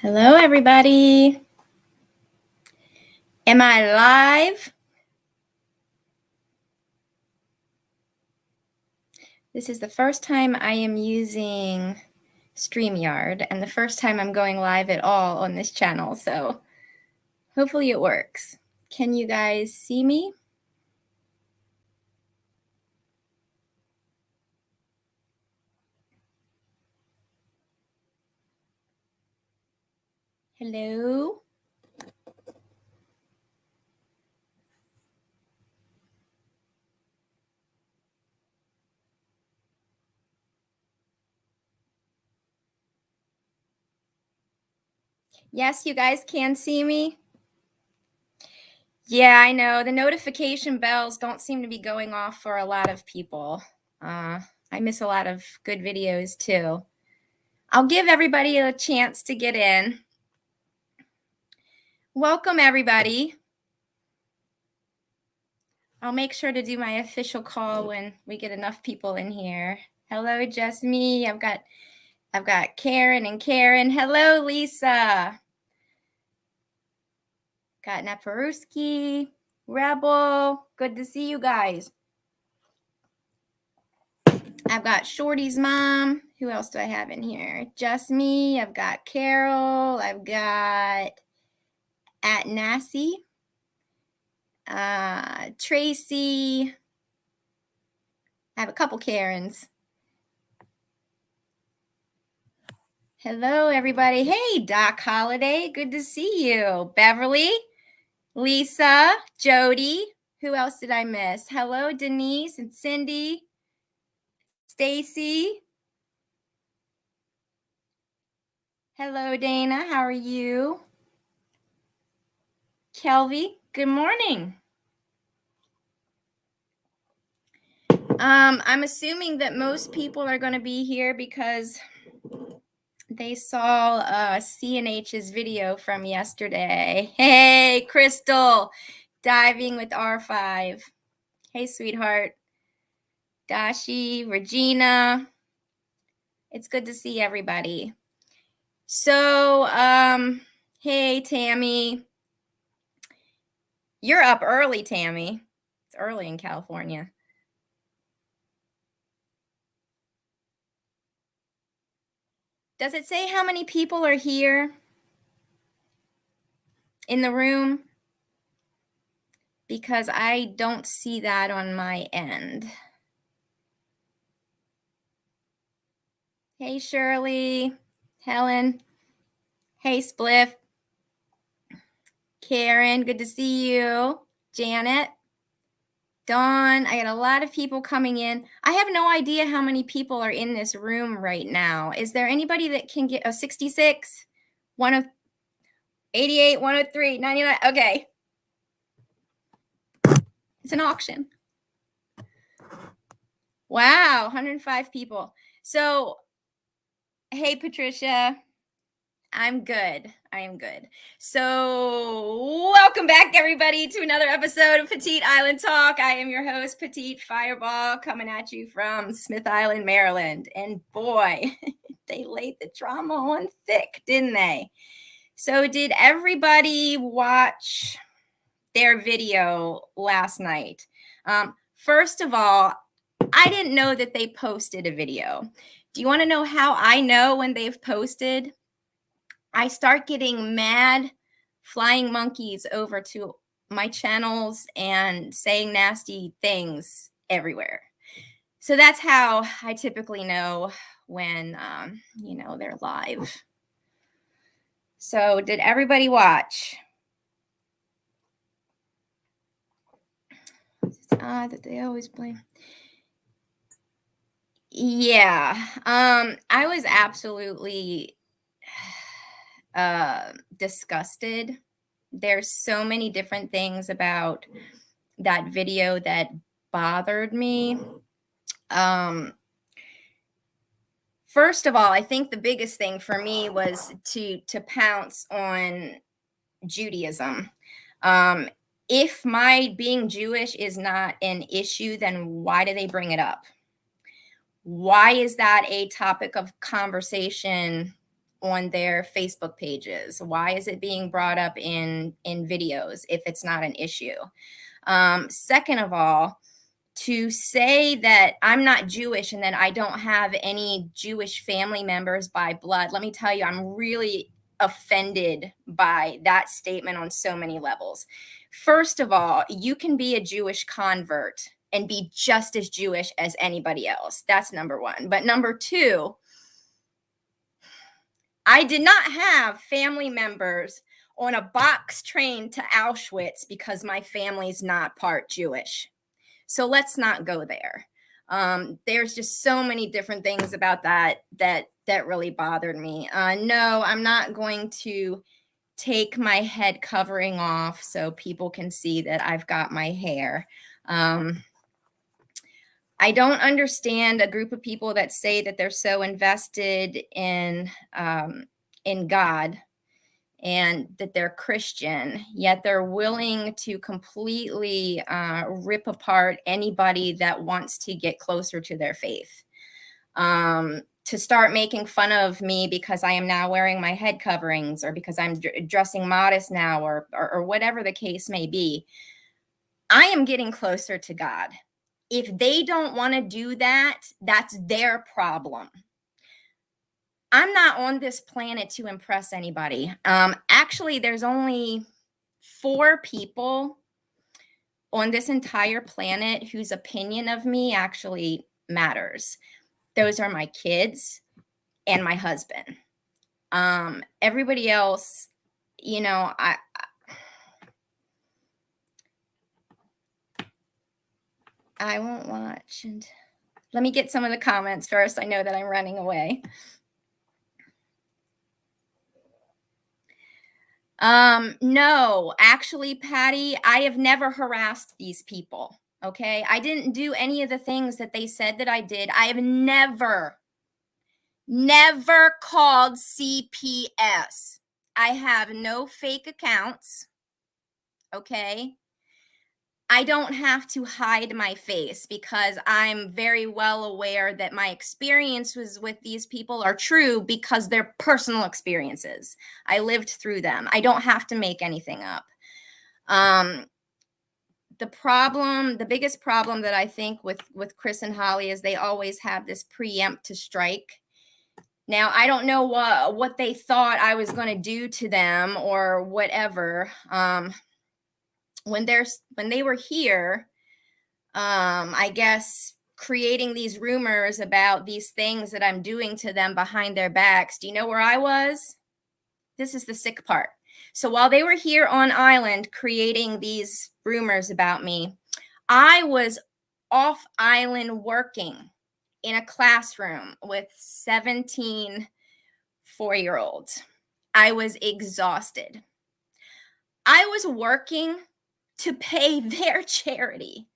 Hello, everybody. Am I live? This is the first time I am using StreamYard and the first time I'm going live at all on this channel, so hopefully it works. Can you guys see me? Hello? Yes, you guys can see me? Yeah, I know. The notification bells don't seem to be going off for a lot of people. I miss a lot of good videos too. I'll give everybody a chance to get in. Welcome, everybody. I'll make sure to do my official call when we get enough people in here. Hello, just me. I've got Karen and Karen. Hello, Lisa. Got Naparuski, Rebel. Good to see you guys. I've got Shorty's mom. Who else do I have in here? Just me. I've got Carol. I've got at Nassie. Tracy. I have a couple Karens. Hello, everybody. Hey, Doc Holiday. Good to see you. Beverly, Lisa, Jody. Who else did I miss? Hello, Denise and Cindy. Stacy. Hello, Dana. How are you? Kelvy, good morning. I'm assuming that most people are going to be here because they saw CNH's video from yesterday. Hey, Crystal, diving with R5. Hey, sweetheart. Dashi, Regina. It's good to see everybody. So, hey, Tammy. You're up early, Tammy. It's early in California. Does it say how many people are here in the room? Because I don't see that on my end. Hey, Shirley, Helen. Hey, Spliff. Karen, good to see you. Janet. Dawn, I got a lot of people coming in. I have no idea how many people are in this room right now. Is there anybody that can get 66, 88, 103, 99? Okay. It's an auction. Wow, 105 people. So, hey, Patricia. I'm good. I am good. So, welcome back, everybody, to another episode of Petite Island Talk. I am your host, Petite Fireball, coming at you from Smith Island, Maryland. And boy, they laid the drama on thick, didn't they? So, did everybody watch their video last night? First of all, I didn't know that they posted a video. Do you want to know how I know when they've posted? I start getting mad flying monkeys over to my channels and saying nasty things everywhere. So that's how I typically know when, they're live. So did everybody watch? It's odd that they always blame. Yeah. I was absolutely disgusted. There's so many different things about that video that bothered me. First of all, I think the biggest thing for me was to pounce on Judaism. If my being Jewish is not an issue, then why do they bring it up? Why is that a topic of conversation on their Facebook pages? Why is it being brought up in videos if it's not an issue? Second of all, to say that I'm not Jewish and that I don't have any Jewish family members by blood, let me tell you, I'm really offended by that statement on so many levels. First of all, you can be a Jewish convert and be just as Jewish as anybody else. That's number one. But number two, I did not have family members on a box train to Auschwitz because my family's not part Jewish. So let's not go there. There's just so many different things about that really bothered me. No, I'm not going to take my head covering off so people can see that I've got my hair. I don't understand a group of people that say that they're so invested in God and that they're Christian, yet they're willing to completely rip apart anybody that wants to get closer to their faith. To start making fun of me because I am now wearing my head coverings, or because I'm dressing modest now, or whatever the case may be. I am getting closer to God. If they don't want to do that, that's their problem. I'm not on this planet to impress anybody. Actually, there's only 4 people on this entire planet whose opinion of me actually matters. Those are my kids and my husband. Everybody else, you know, I won't watch. And let me get some of the comments first. I know that I'm running away. No, actually, Patty, I have never harassed these people. Okay. I didn't do any of the things that they said that I did. I have never called CPS. I have no fake accounts. Okay. I don't have to hide my face because I'm very well aware that my experiences with these people are true because they're personal experiences. I lived through them. I don't have to make anything up. The biggest problem that I think with Chris and Holly is they always have this preempt to strike. Now, I don't know what they thought I was going to do to them or whatever. When they were here, I guess creating these rumors about these things that I'm doing to them behind their backs. Do you know where I was? This is the sick part. So while they were here on island creating these rumors about me, I was off island working in a classroom with 17 4-year-olds. I was exhausted. I was working to pay their charity.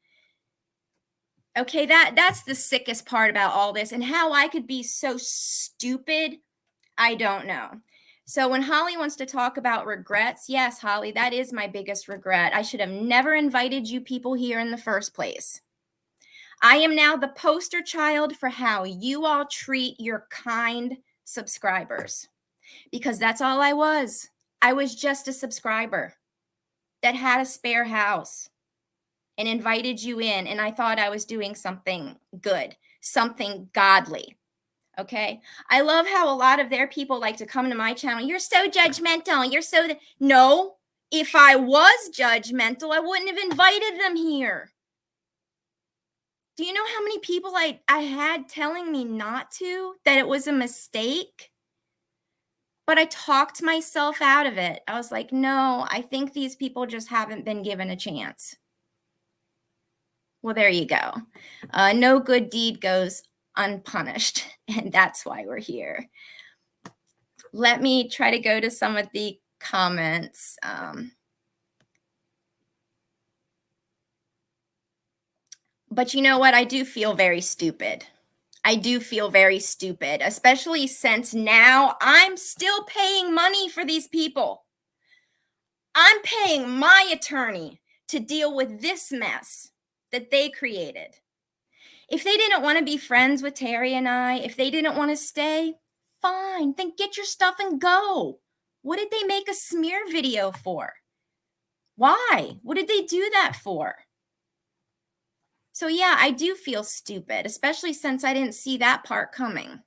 Okay, that's the sickest part about all this, and how I could be so stupid, I don't know. So when Holly wants to talk about regrets, yes, Holly, that is my biggest regret. I should have never invited you people here in the first place. I am now the poster child for how you all treat your kind subscribers, because that's all I was. I was just a subscriber that had a spare house and invited you in, and I thought I was doing something good, something godly. Okay. I love how a lot of their people like to come to my channel. You're so judgmental. No, if I was judgmental, I wouldn't have invited them here. Do you know how many people I had telling me not to, that it was a mistake? But I talked myself out of it. I was like, no, I think these people just haven't been given a chance. Well, there you go. No good deed goes unpunished, and that's why we're here. Let me try to go to some of the comments. But you know what? I do feel very stupid. I do feel very stupid, especially since now I'm still paying money for these people. I'm paying my attorney to deal with this mess that they created. If they didn't want to be friends with Terry and I, if they didn't want to stay, fine. Then get your stuff and go. What did they make a smear video for? Why? What did they do that for? So yeah, I do feel stupid, especially since I didn't see that part coming.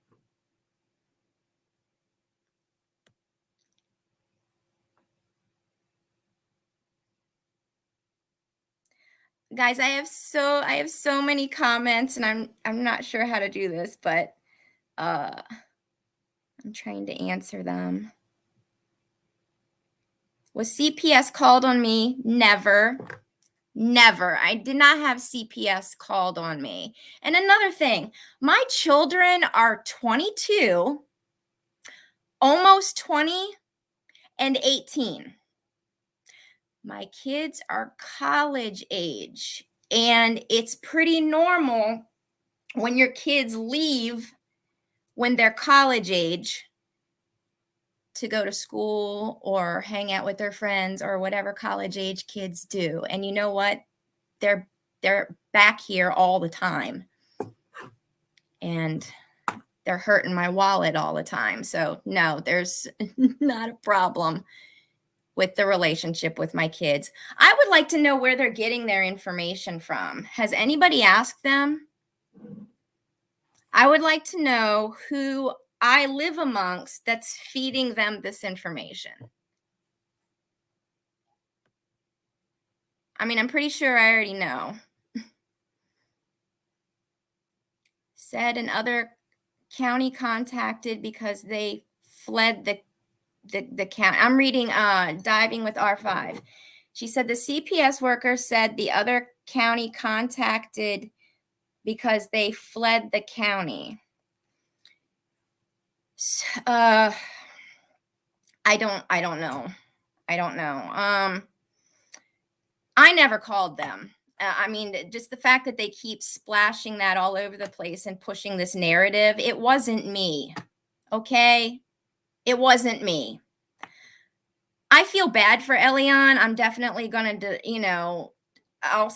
Guys, I have so many comments, and I'm not sure how to do this, but I'm trying to answer them. Was CPS called on me? Never. Never. I did not have CPS called on me. And another thing, my children are 22, almost 20, and 18. My kids are college age, and it's pretty normal when your kids leave when they're college age to go to school or hang out with their friends or whatever college age kids do. And you know what? They're back here all the time. And they're hurting my wallet all the time. So no, there's not a problem with the relationship with my kids. I would like to know where they're getting their information from. Has anybody asked them? I would like to know who I live amongst that's feeding them this information. I mean, I'm pretty sure I already know. Said another county contacted because they fled the county. I'm reading Diving with R5. She said the CPS worker said the other county contacted because they fled the county. I don't know. I don't know. I never called them. I mean, just the fact that they keep splashing that all over the place and pushing this narrative, it wasn't me. Okay? It wasn't me. I feel bad for Elian. I'm definitely going to, you know, I'll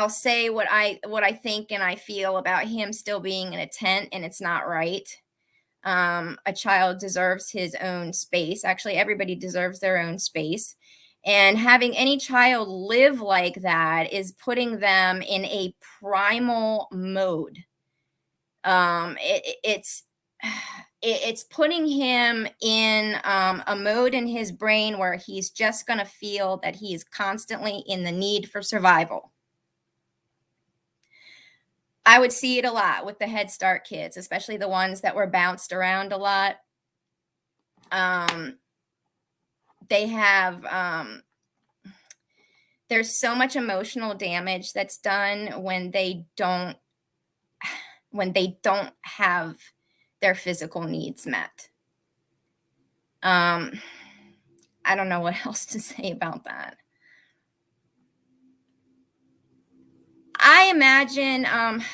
say what I think and I feel about him still being in a tent, and it's not right. A child deserves his own space. Actually, everybody deserves their own space. And having any child live like that is putting them in a primal mode. It's putting him in a mode in his brain where he's just going to feel that he is constantly in the need for survival. I would see it a lot with the Head Start kids, especially the ones that were bounced around a lot. They have, there's so much emotional damage that's done when they don't have their physical needs met. I don't know what else to say about that. I imagine,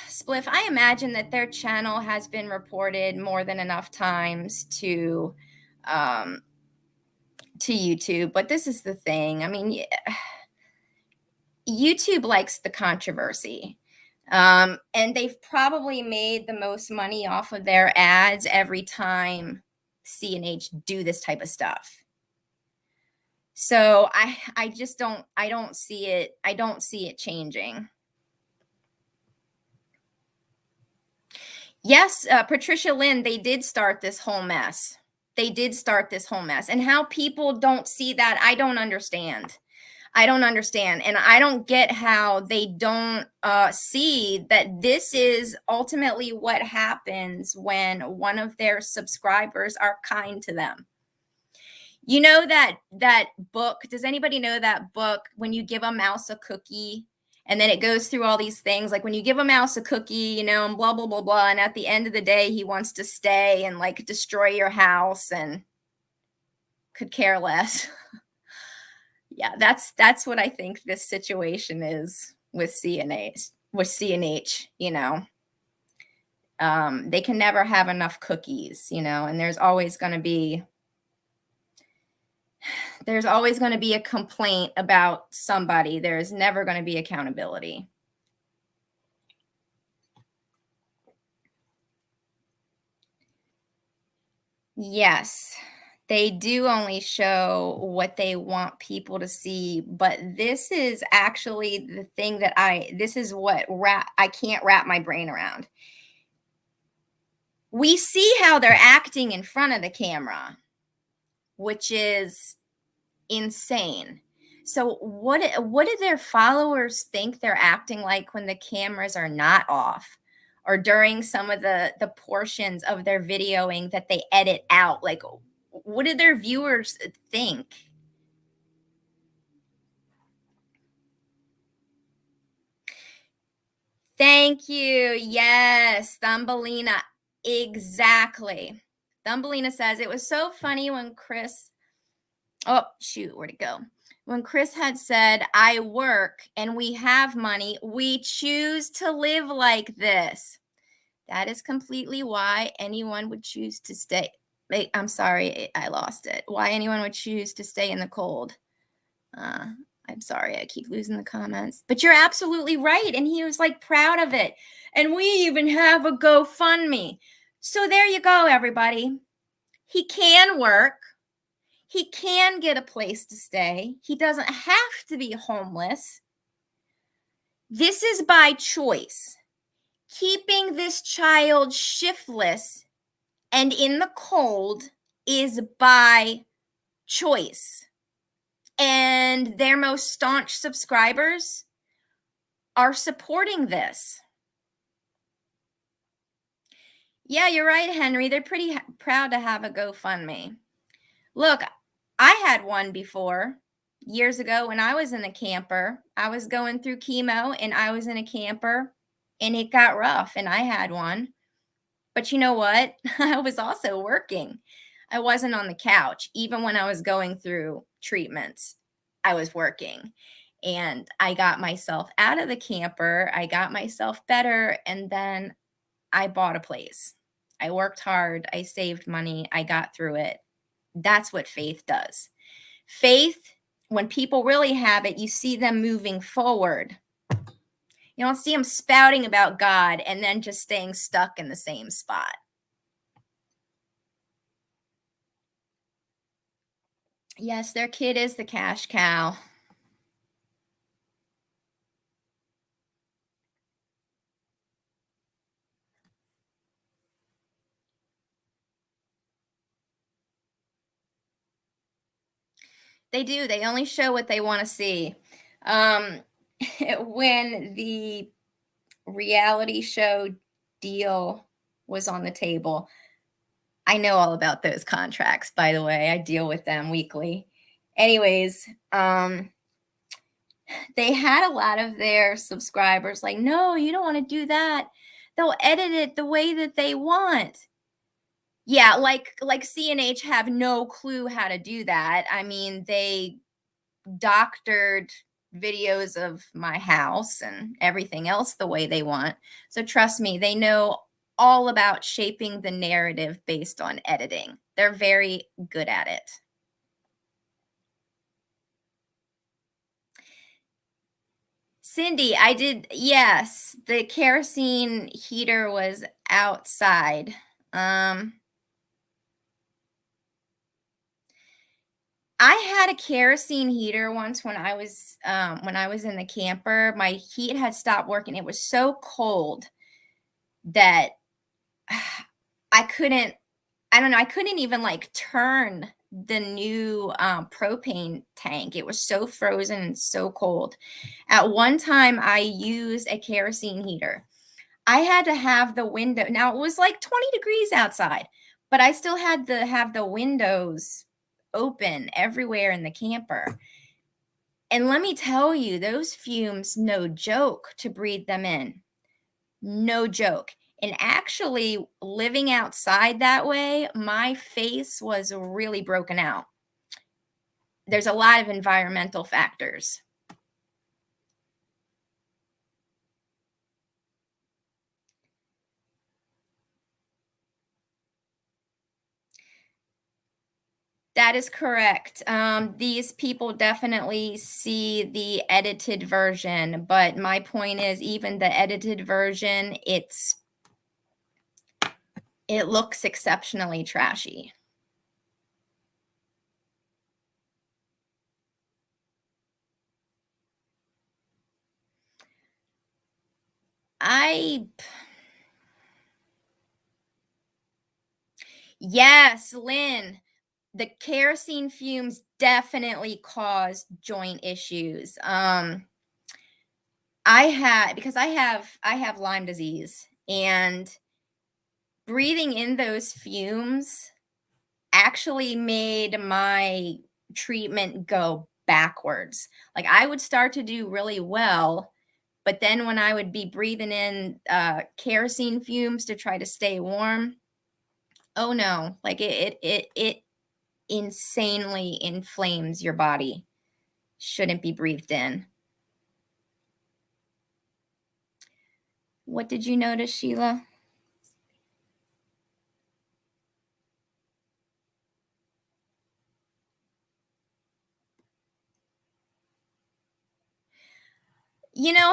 Spliff, I imagine that their channel has been reported more than enough times to YouTube. But this is the thing. I mean, YouTube likes the controversy. And they've probably made the most money off of their ads every time C&H do this type of stuff. So I just don't see it changing. Yes, Patricia Lynn, they did start this whole mess. And how people don't see that, I don't understand. And I don't get how they don't see that this is ultimately what happens when one of their subscribers are kind to them. You know that book? Does anybody know that book, When You Give a Mouse a Cookie? And then it goes through all these things, like when you give a mouse a cookie, you know, and blah, blah, blah, blah. And at the end of the day, he wants to stay and like destroy your house and could care less. Yeah, that's what I think this situation is with C&H, you know. They can never have enough cookies, you know, and there's always going to be a complaint about somebody. There's never going to be accountability. Yes, they do only show what they want people to see, but this is actually the thing that this is what I can't wrap my brain around. We see how they're acting in front of the camera, which is insane. So what do their followers think they're acting like when the cameras are not off, or during some of the portions of their videoing that they edit out? Like, what do their viewers think? Thank you. Yes, Thumbelina. Exactly. Thumbelina says it was so funny when Chris, oh, shoot, where'd it go? When Chris had said, I work and we have money, we choose to live like this. That is completely why anyone would choose to stay. Wait, I'm sorry, I lost it. Why anyone would choose to stay in the cold. Uh, I'm sorry, I keep losing the comments. But you're absolutely right. And he was like proud of it. And we even have a GoFundMe. So there you go, everybody. He can work. He can get a place to stay. He doesn't have to be homeless. This is by choice. Keeping this child shiftless and in the cold is by choice. And their most staunch subscribers are supporting this. Yeah, you're right, Henry. They're pretty proud to have a GoFundMe. Look, I had one before years ago when I was in a camper. I was going through chemo and I was in a camper and it got rough and I had one. But you know what? I was also working. I wasn't on the couch. Even when I was going through treatments, I was working. And I got myself out of the camper. I got myself better. And then I bought a place. I worked hard. I saved money. I got through it. That's what faith does. Faith, when people really have it, you see them moving forward. You don't see them spouting about God and then just staying stuck in the same spot. Yes, their kid is the cash cow. They do. They only show what they want to see. Um, when the reality show deal was on the table, I know all about those contracts, by the way. I deal with them weekly. Anyways, they had a lot of their subscribers like, no, you don't want to do that. They'll edit it the way that they want. Yeah, like CNH have no clue how to do that. I mean, they doctored videos of my house and everything else the way they want. So trust me, they know all about shaping the narrative based on editing. They're very good at it. Cindy, I did, yes, the kerosene heater was outside. I had a kerosene heater once when I was in the camper. My heat had stopped working. It was so cold that I couldn't, I don't know, I couldn't even like turn the new propane tank. It was so frozen and so cold. At one time, I used a kerosene heater. I had to have the window. Now it was like 20 degrees outside, but I still had to have the windows open everywhere in the camper. And let me tell you, those fumes, no joke to breathe them in. No joke. And actually, living outside that way, my face was really broken out. There's a lot of environmental factors. That is correct. These people definitely see the edited version, but my point is, even the edited version, it looks exceptionally trashy. Yes, Lynn, the kerosene fumes definitely cause joint issues. I have Lyme disease, and breathing in those fumes actually made my treatment go backwards. Like, I would start to do really well, but then when I would be breathing in kerosene fumes to try to stay warm, oh no, like it insanely inflames your body. Shouldn't be breathed in. What did you notice, Sheila?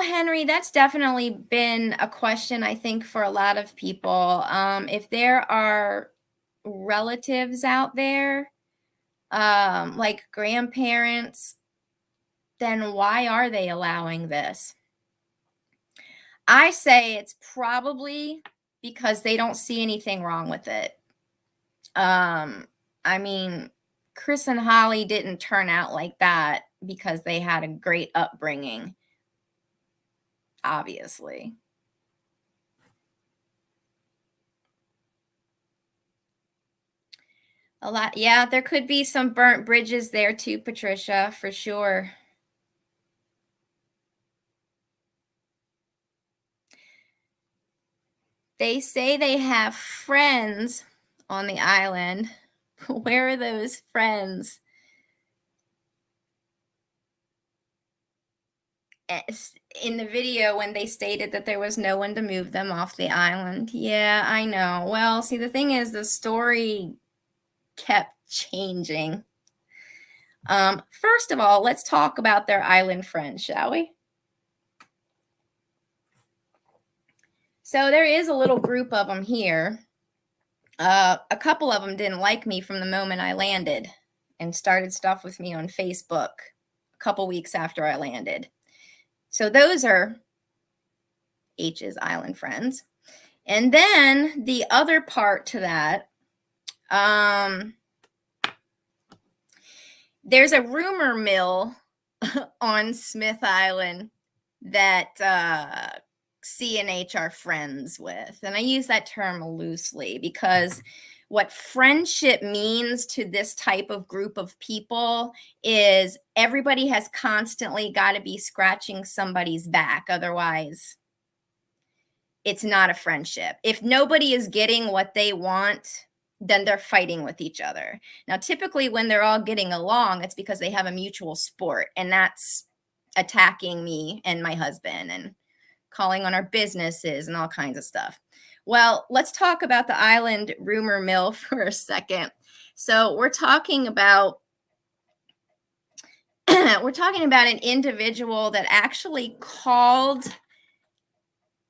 Henry, that's definitely been a question, I think, for a lot of people. If there are relatives out there, like grandparents, then why are they allowing this? I say it's probably because they don't see anything wrong with it. I mean, Chris and Holly didn't turn out like that because they had a great upbringing, obviously. A lot. Yeah, there could be some burnt bridges there too, Patricia, for sure. They say they have friends on the island. Where are those friends? In the video when they stated that there was no one to move them off the island. Yeah, I know. Well, see, the thing is, the story kept changing. First of all, let's talk about their island friends, shall we? So there is a little group of them here. A couple of them didn't like me from the moment I landed and started stuff with me on Facebook a couple weeks after I landed. So those are H's island friends. And then the other part to that, there's a rumor mill on Smith Island that C and H are friends with. And I use that term loosely because what friendship means to this type of group of people is everybody has constantly got to be scratching somebody's back. Otherwise, it's not a friendship. If nobody is getting what they want, then they're fighting with each other. Now, typically when they're all getting along, it's because they have a mutual sport, and that's attacking me and my husband and calling on our businesses and all kinds of stuff. Well, let's talk about the island rumor mill for a second. So we're talking about an individual that actually called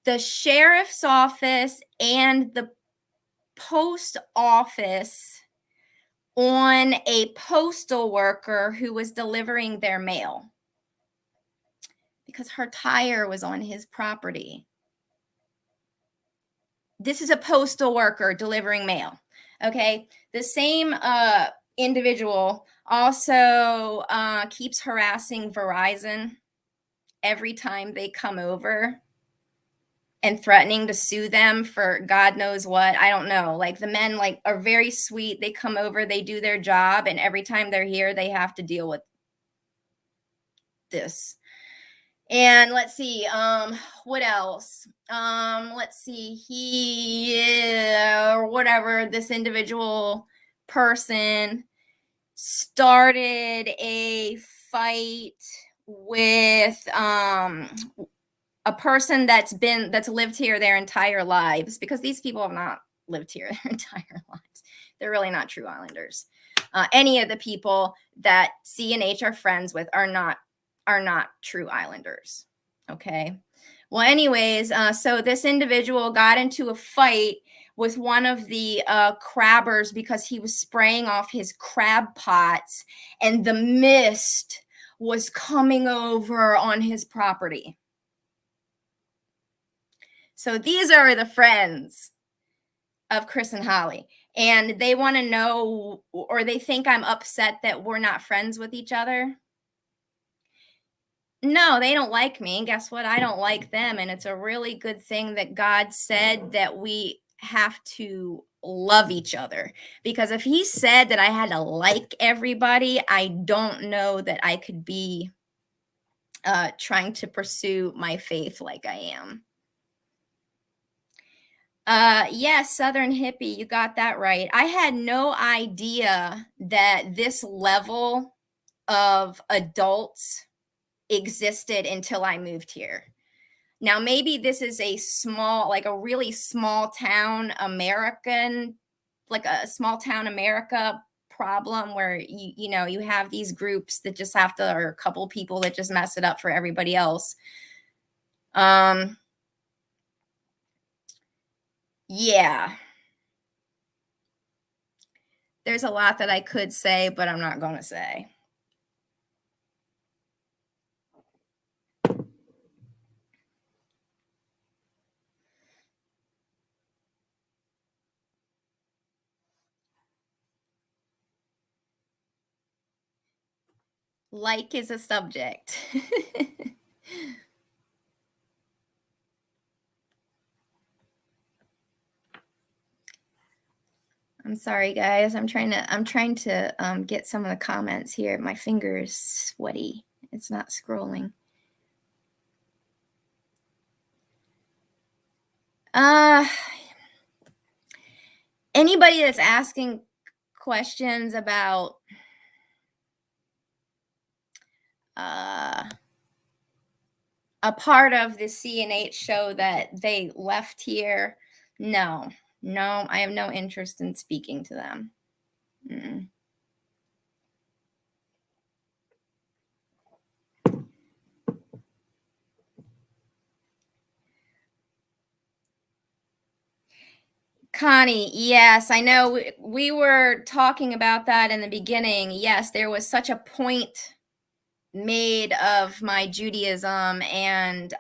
the sheriff's office and the post office on a postal worker who was delivering their mail because her tire was on his property. This is a postal worker delivering mail. Okay. The same individual also keeps harassing Verizon every time they come over and threatening to sue them for God knows what. I don't know. Like, the men are very sweet. They come over, they do their job, and every time they're here, they have to deal with this. And let's see, what else? Let's see, or whatever, this individual person started a fight with a person that's lived here their entire lives, because these people have not lived here their entire lives. They're really not true islanders. Any of the people that C and H are friends with are not true islanders. Okay. Well, anyways, so this individual got into a fight with one of the crabbers because he was spraying off his crab pots, and the mist was coming over on his property. So these are the friends of Chris and Holly. And they want to know, or they think I'm upset that we're not friends with each other. No, they don't like me. And guess what? I don't like them. And it's a really good thing that God said that we have to love each other. Because if He said that I had to like everybody, I don't know that I could be trying to pursue my faith like I am. Yes, Southern Hippie, you got that right. I had no idea that this level of adults existed until I moved here. Now, maybe this is a small, like a really small town American, like a small town America problem where you have these groups that just have to, or a couple people that just mess it up for everybody else. Yeah. There's a lot that I could say, but I'm not going to say. Like is a subject. I'm sorry, guys. I'm trying to get some of the comments here. My finger's sweaty. It's not scrolling. Anybody that's asking questions about a part of the CNH show that they left here, no, I have no interest in speaking to them. Mm-mm. Connie, yes, I know we were talking about that in the beginning. Yes, there was such a point made of my Judaism and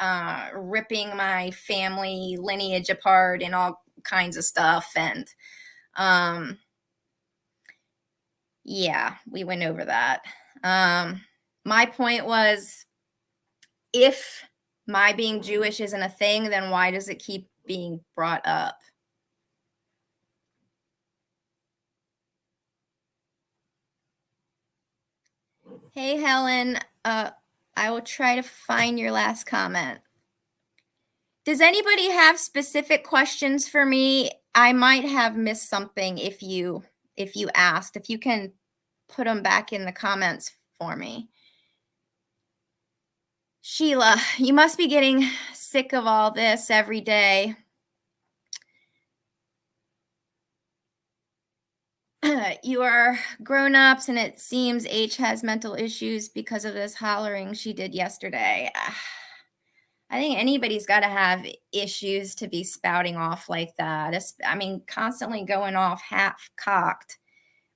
ripping my family lineage apart and all kinds of stuff. And yeah, we went over that. My point was, if my being Jewish isn't a thing, then why does it keep being brought up? Hey, Helen, I will try to find your last comment. Does anybody have specific questions for me? I might have missed something if you asked. If you can put them back in the comments for me. Sheila, you must be getting sick of all this every day. You are grown-ups, and it seems H has mental issues because of this hollering she did yesterday. I think anybody's got to have issues to be spouting off like that. I mean, constantly going off half-cocked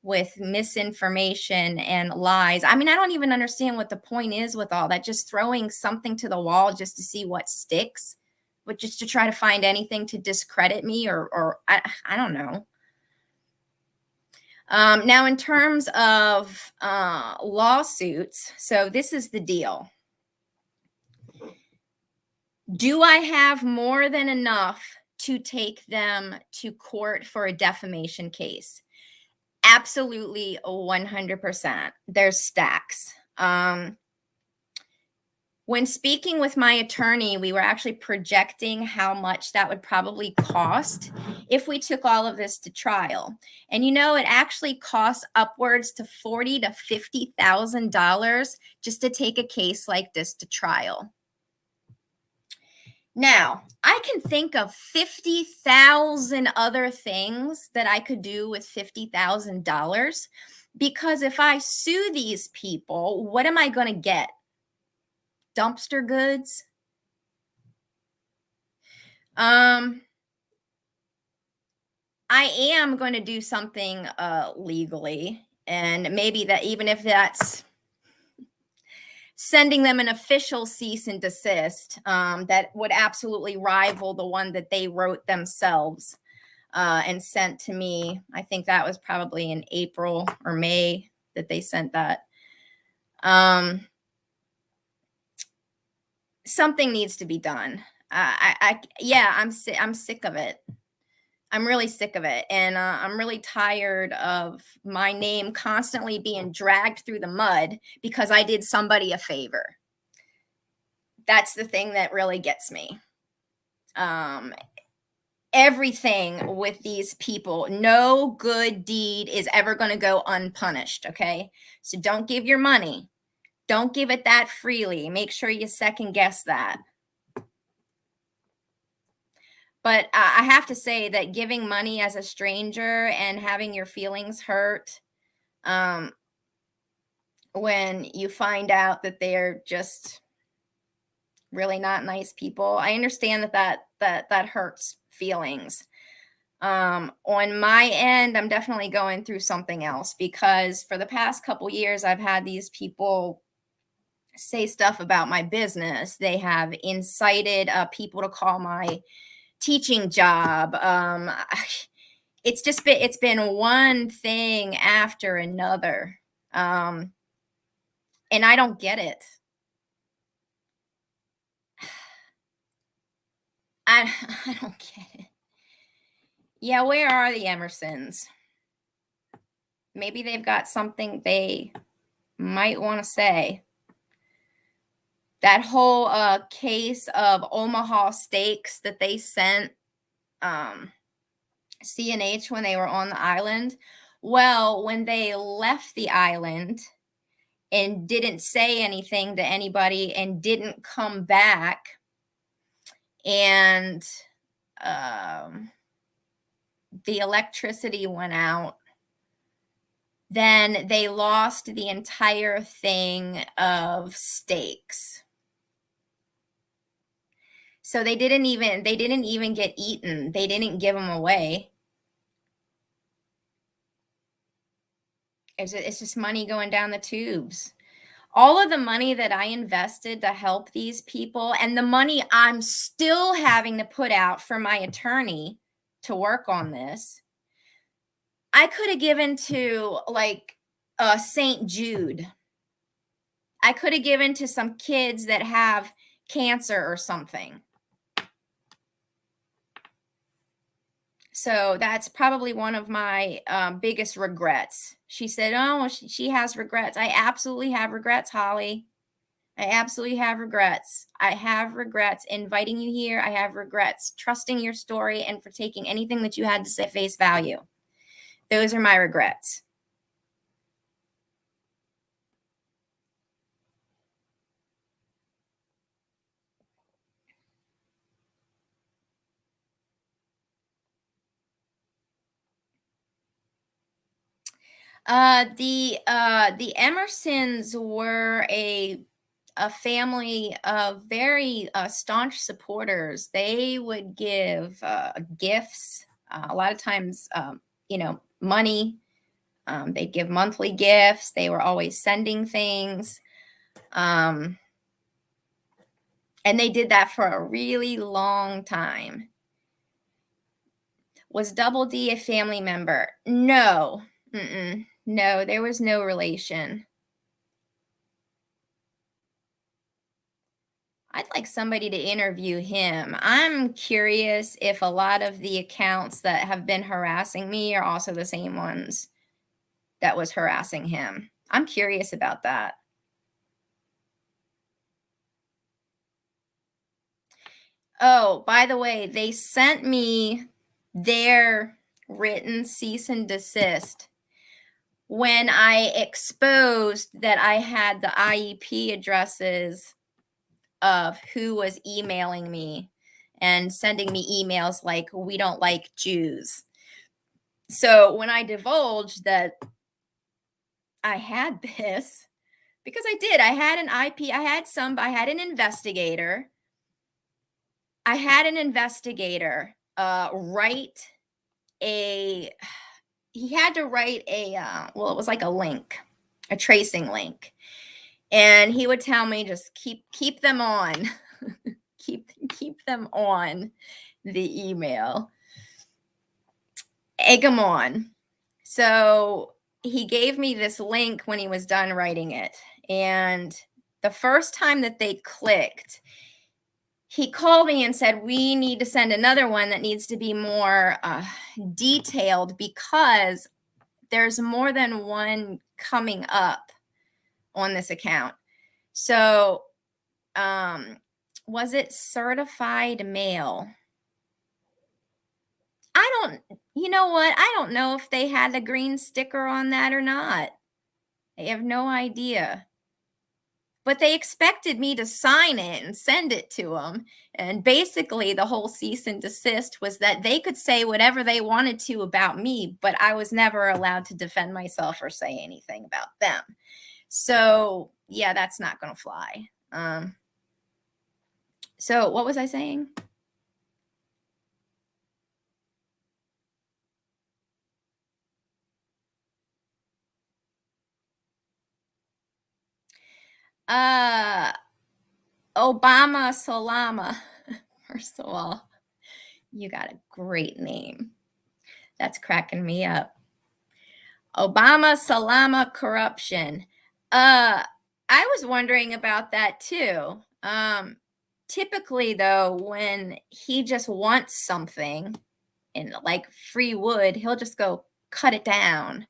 with misinformation and lies. I mean, I don't even understand what the point is with all that. Just throwing something to the wall just to see what sticks, but just to try to find anything to discredit me, or I don't know. Now, in terms of lawsuits, so this is the deal. Do I have more than enough to take them to court for a defamation case? Absolutely 100%. There's stacks. When speaking with my attorney, we were actually projecting how much that would probably cost if we took all of this to trial. And it actually costs upwards to $40,000 to $50,000 just to take a case like this to trial. Now, I can think of 50,000 other things that I could do with $50,000, because if I sue these people, what am I going to get? Dumpster goods? I am going to do something legally, and maybe that, even if that's sending them an official cease and desist that would absolutely rival the one that they wrote themselves and sent to me. I think that was probably in April or May that they sent that. Something needs to be done. Yeah, I'm sick of it. I'm really sick of it. And I'm really tired of my name constantly being dragged through the mud because I did somebody a favor. That's the thing that really gets me. Everything with these people, no good deed is ever going to go unpunished. Okay. So don't give your money. Don't give it that freely. Make sure you second guess that. But I have to say that giving money as a stranger and having your feelings hurt when you find out that they're just really not nice people, I understand that hurts feelings. On my end, I'm definitely going through something else because for the past couple years, I've had these people say stuff about my business. They have incited people to call my teaching job. It's been one thing after another. And I don't get it. I don't get it. Yeah, where are the Emersons? Maybe they've got something they might want to say. That whole case of Omaha steaks that they sent CNH when they were on the island. Well, when they left the island and didn't say anything to anybody and didn't come back, and the electricity went out, then they lost the entire thing of steaks. So they didn't even get eaten. They didn't give them away. It's just money going down the tubes. All of the money that I invested to help these people and the money I'm still having to put out for my attorney to work on this, I could have given to like St. Jude. I could have given to some kids that have cancer or something. So that's probably one of my biggest regrets. She said, oh, she has regrets. I absolutely have regrets, Holly. I absolutely have regrets. I have regrets inviting you here. I have regrets trusting your story and for taking anything that you had to say at face value. Those are my regrets. The Emersons were a family of very staunch supporters. They would give gifts, a lot of times, money. They'd give monthly gifts. They were always sending things. And they did that for a really long time. Was Double D a family member? No. No, there was no relation. I'd like somebody to interview him. I'm curious if a lot of the accounts that have been harassing me are also the same ones that was harassing him. I'm curious about that. Oh, by the way, they sent me their written cease and desist when I exposed that I had the IEP addresses of who was emailing me and sending me emails like, we don't like Jews. So when I divulged that I had this, because I did, I had an IP, I had an investigator. I had an investigator write he had to write it was like a link, a tracing link. And he would tell me, just keep them on. keep them on the email. Egg them on. So he gave me this link when he was done writing it. And the first time that they clicked, he called me and said, we need to send another one that needs to be more detailed, because there's more than one coming up on this account. So was it certified mail? You know what? I don't know if they had the green sticker on that or not. I have no idea. But they expected me to sign it and send it to them. And basically, the whole cease and desist was that they could say whatever they wanted to about me, but I was never allowed to defend myself or say anything about them. So, yeah, that's not going to fly. So, what was I saying? Obama Salama. First of all, you got a great name. That's cracking me up. Obama Salama corruption. I was wondering about that too. Typically though, when he just wants something and like free wood, he'll just go cut it down.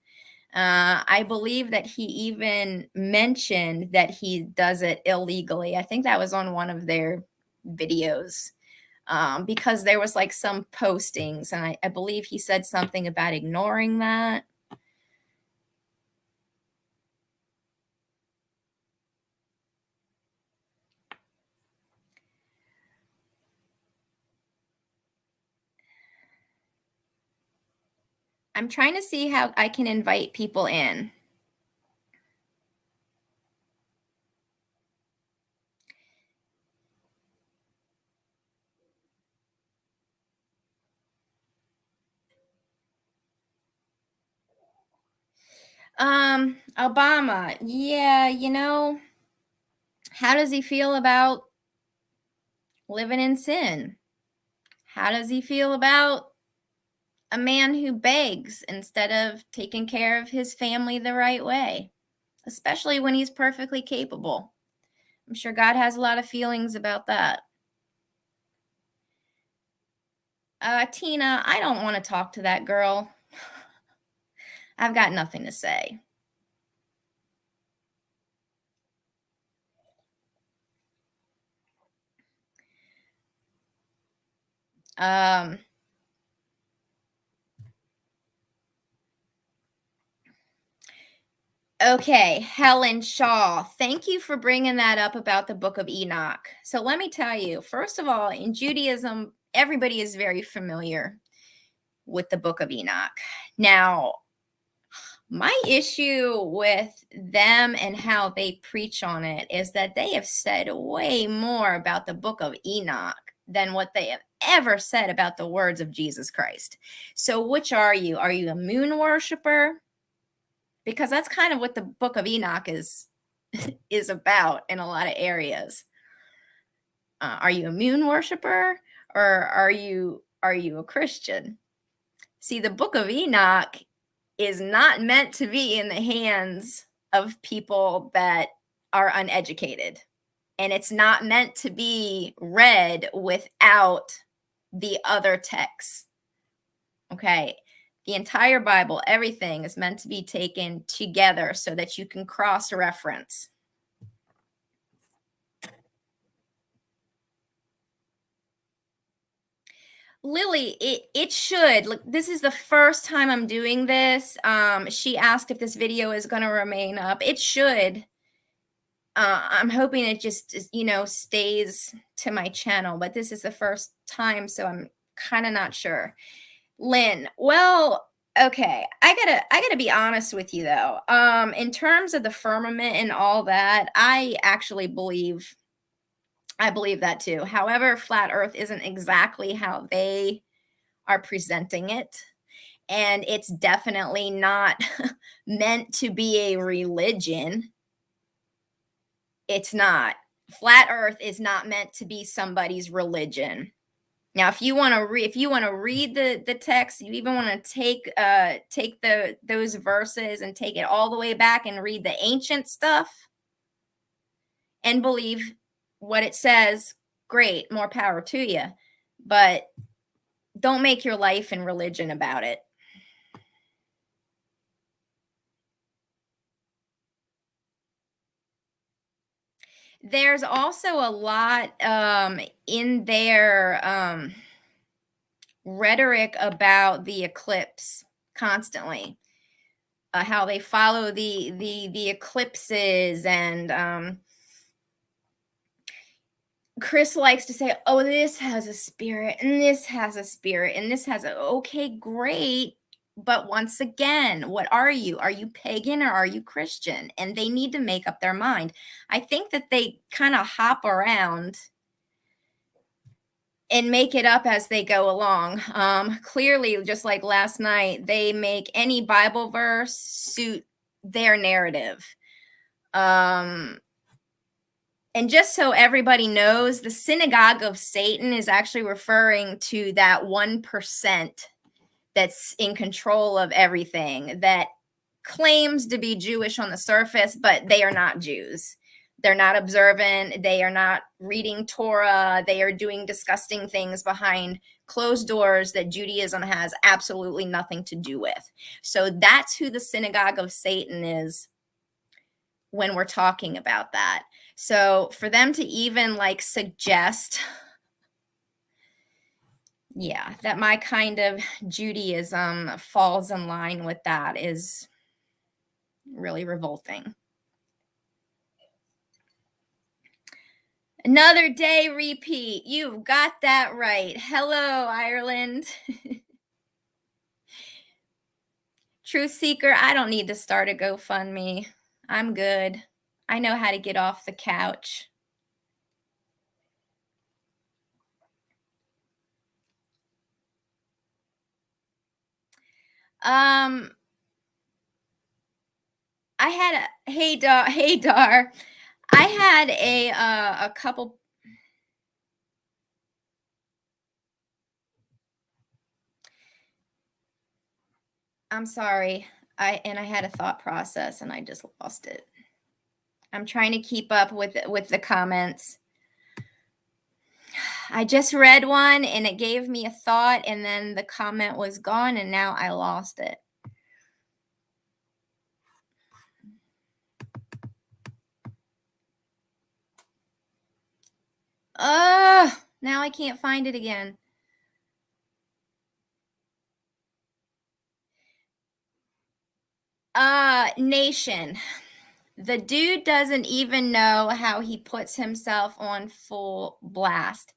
I believe that he even mentioned that he does it illegally. I think that was on one of their videos, because there was like some postings, and I believe he said something about ignoring that. I'm trying to see how I can invite people in. Obama. Yeah, how does he feel about living in sin? How does he feel about a man who begs instead of taking care of his family the right way, especially when he's perfectly capable? I'm sure God has a lot of feelings about that. Tina, I don't want to talk to that girl. I've got nothing to say. Um, Okay, Helen Shaw, thank you for bringing that up about the book of Enoch. So let me tell you, first of all, in Judaism, everybody is very familiar with the book of Enoch. Now, my issue with them and how they preach on it is that they have said way more about the book of Enoch than what they have ever said about the words of Jesus Christ. So which are you? Are you a moon worshiper? Because that's kind of what the book of Enoch is about in a lot of areas. Are you a moon worshiper, or are you a Christian? See, the book of Enoch is not meant to be in the hands of people that are uneducated, and it's not meant to be read without the other texts. Okay, the entire Bible, everything is meant to be taken together so that you can cross-reference. Lily, it should. Look, this is the first time I'm doing this. She asked if this video is going to remain up. It should. I'm hoping it just, stays to my channel, but this is the first time, so I'm kind of not sure. Lynn, well, okay. I gotta be honest with you though. In terms of the firmament and all that, I believe that too. However, flat earth isn't exactly how they are presenting it. And it's definitely not meant to be a religion. It's not. Flat Earth is not meant to be somebody's religion. Now, if you want to read the text, you even want to take those verses and take it all the way back and read the ancient stuff and believe what it says, great, more power to you. But don't make your life and religion about it. There's also a lot in their rhetoric about the eclipse constantly, how they follow the eclipses, and Chris likes to say, "Oh, this has a spirit, and this has a spirit, and this has a." Okay, great. But once again, what are you? Are you pagan or are you Christian? And they need to make up their mind. I think that they kind of hop around and make it up as they go along. Clearly, just like last night, they make any Bible verse suit their narrative. And just so everybody knows, the synagogue of Satan is actually referring to that 1% that's in control of everything, that claims to be Jewish on the surface, but they are not Jews. They're not observant. They are not reading Torah. They are doing disgusting things behind closed doors that Judaism has absolutely nothing to do with. So that's who the synagogue of Satan is when we're talking about that. So for them to even like suggest, yeah, that my kind of Judaism falls in line with that is really revolting. Another day repeat. You've got that right. Hello, Ireland. Truth Seeker, I don't need to start a GoFundMe. I'm good. I know how to get off the couch. Um, I had a hey Dar. I had a couple. I'm sorry. I had a thought process and I just lost it. I'm trying to keep up with the comments. I just read one and it gave me a thought and then the comment was gone and now I lost it. Now I can't find it again. Nation. The dude doesn't even know how he puts himself on full blast.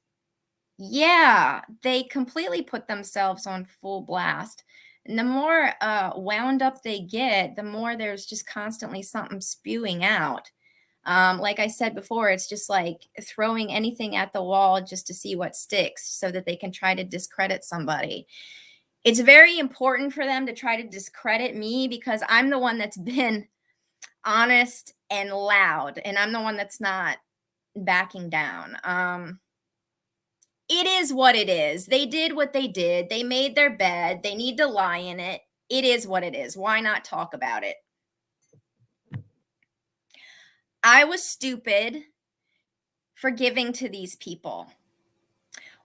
Yeah, they completely put themselves on full blast. And the more wound up they get, the more there's just constantly something spewing out. Like I said before, it's just like throwing anything at the wall just to see what sticks so that they can try to discredit somebody. It's very important for them to try to discredit me because I'm the one that's been honest and loud, and I'm the one that's not backing down. It is what it is. They did what they did. They made their bed. They need to lie in it. It is what it is. Why not talk about it? I was stupid for giving to these people.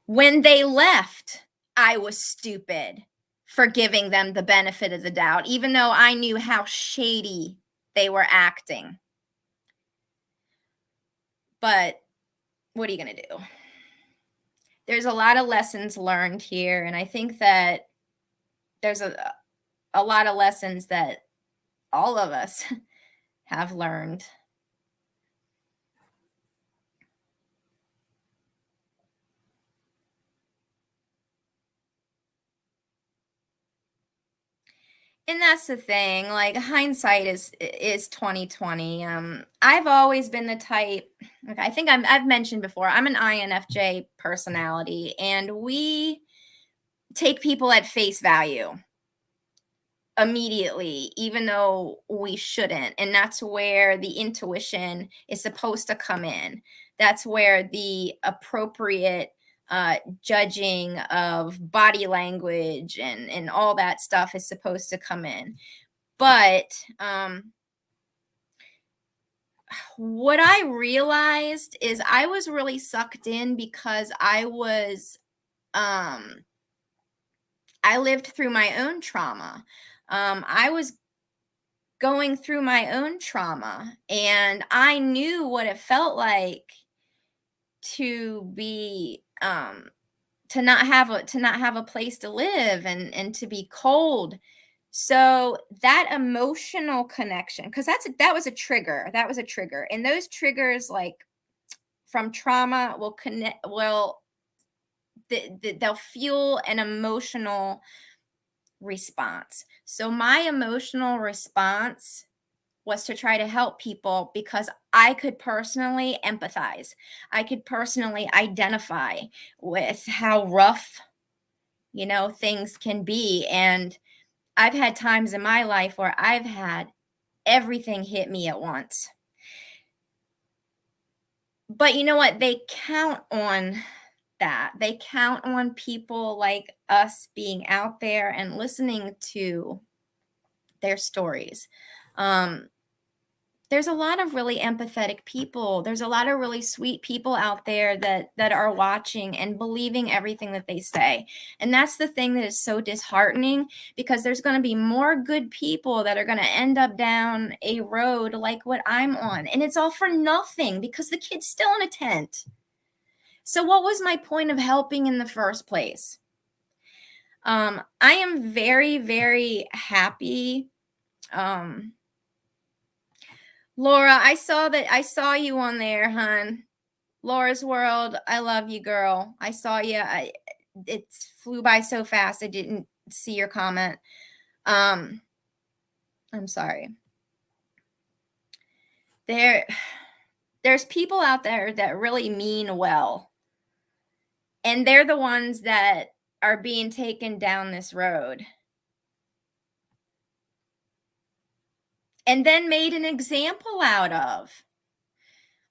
When they left, I was stupid for giving them the benefit of the doubt, even though I knew how shady they were acting. But what are you going to do? There's a lot of lessons learned here, and I think that there's a lot of lessons that all of us have learned. And that's the thing, like hindsight is 2020. I've always been the type, okay, I think I've mentioned before, I'm an INFJ personality and we take people at face value. immediately, even though we shouldn't. And that's where the intuition is supposed to come in. That's where the appropriate judging of body language and all that stuff is supposed to come in. But what I realized is I was really sucked in because I lived through my own trauma. I was going through my own trauma, and I knew what it felt like to be to not have a place to live and to be cold. So that emotional connection, because that was a trigger. That was a trigger. And those triggers, like from trauma, will connect will they'll fuel an emotional response. So my emotional response was to try to help people because I could personally empathize. I could personally identify with how rough, things can be. And I've had times in my life where I've had everything hit me at once. But you know what? They count on that. They count on people like us being out there and listening to their stories. There's a lot of really empathetic people. There's a lot of really sweet people out there that are watching and believing everything that they say. And that's the thing that is so disheartening, because there's going to be more good people that are going to end up down a road like what I'm on. And it's all for nothing because the kid's still in a tent. So what was my point of helping in the first place? I am very, very happy. Laura, I saw you on there, hon. Laura's World, I love you, girl. I saw you. It flew by so fast I didn't see your comment. I'm sorry. There's people out there that really mean well. And they're the ones that are being taken down this road. And then made an example out of.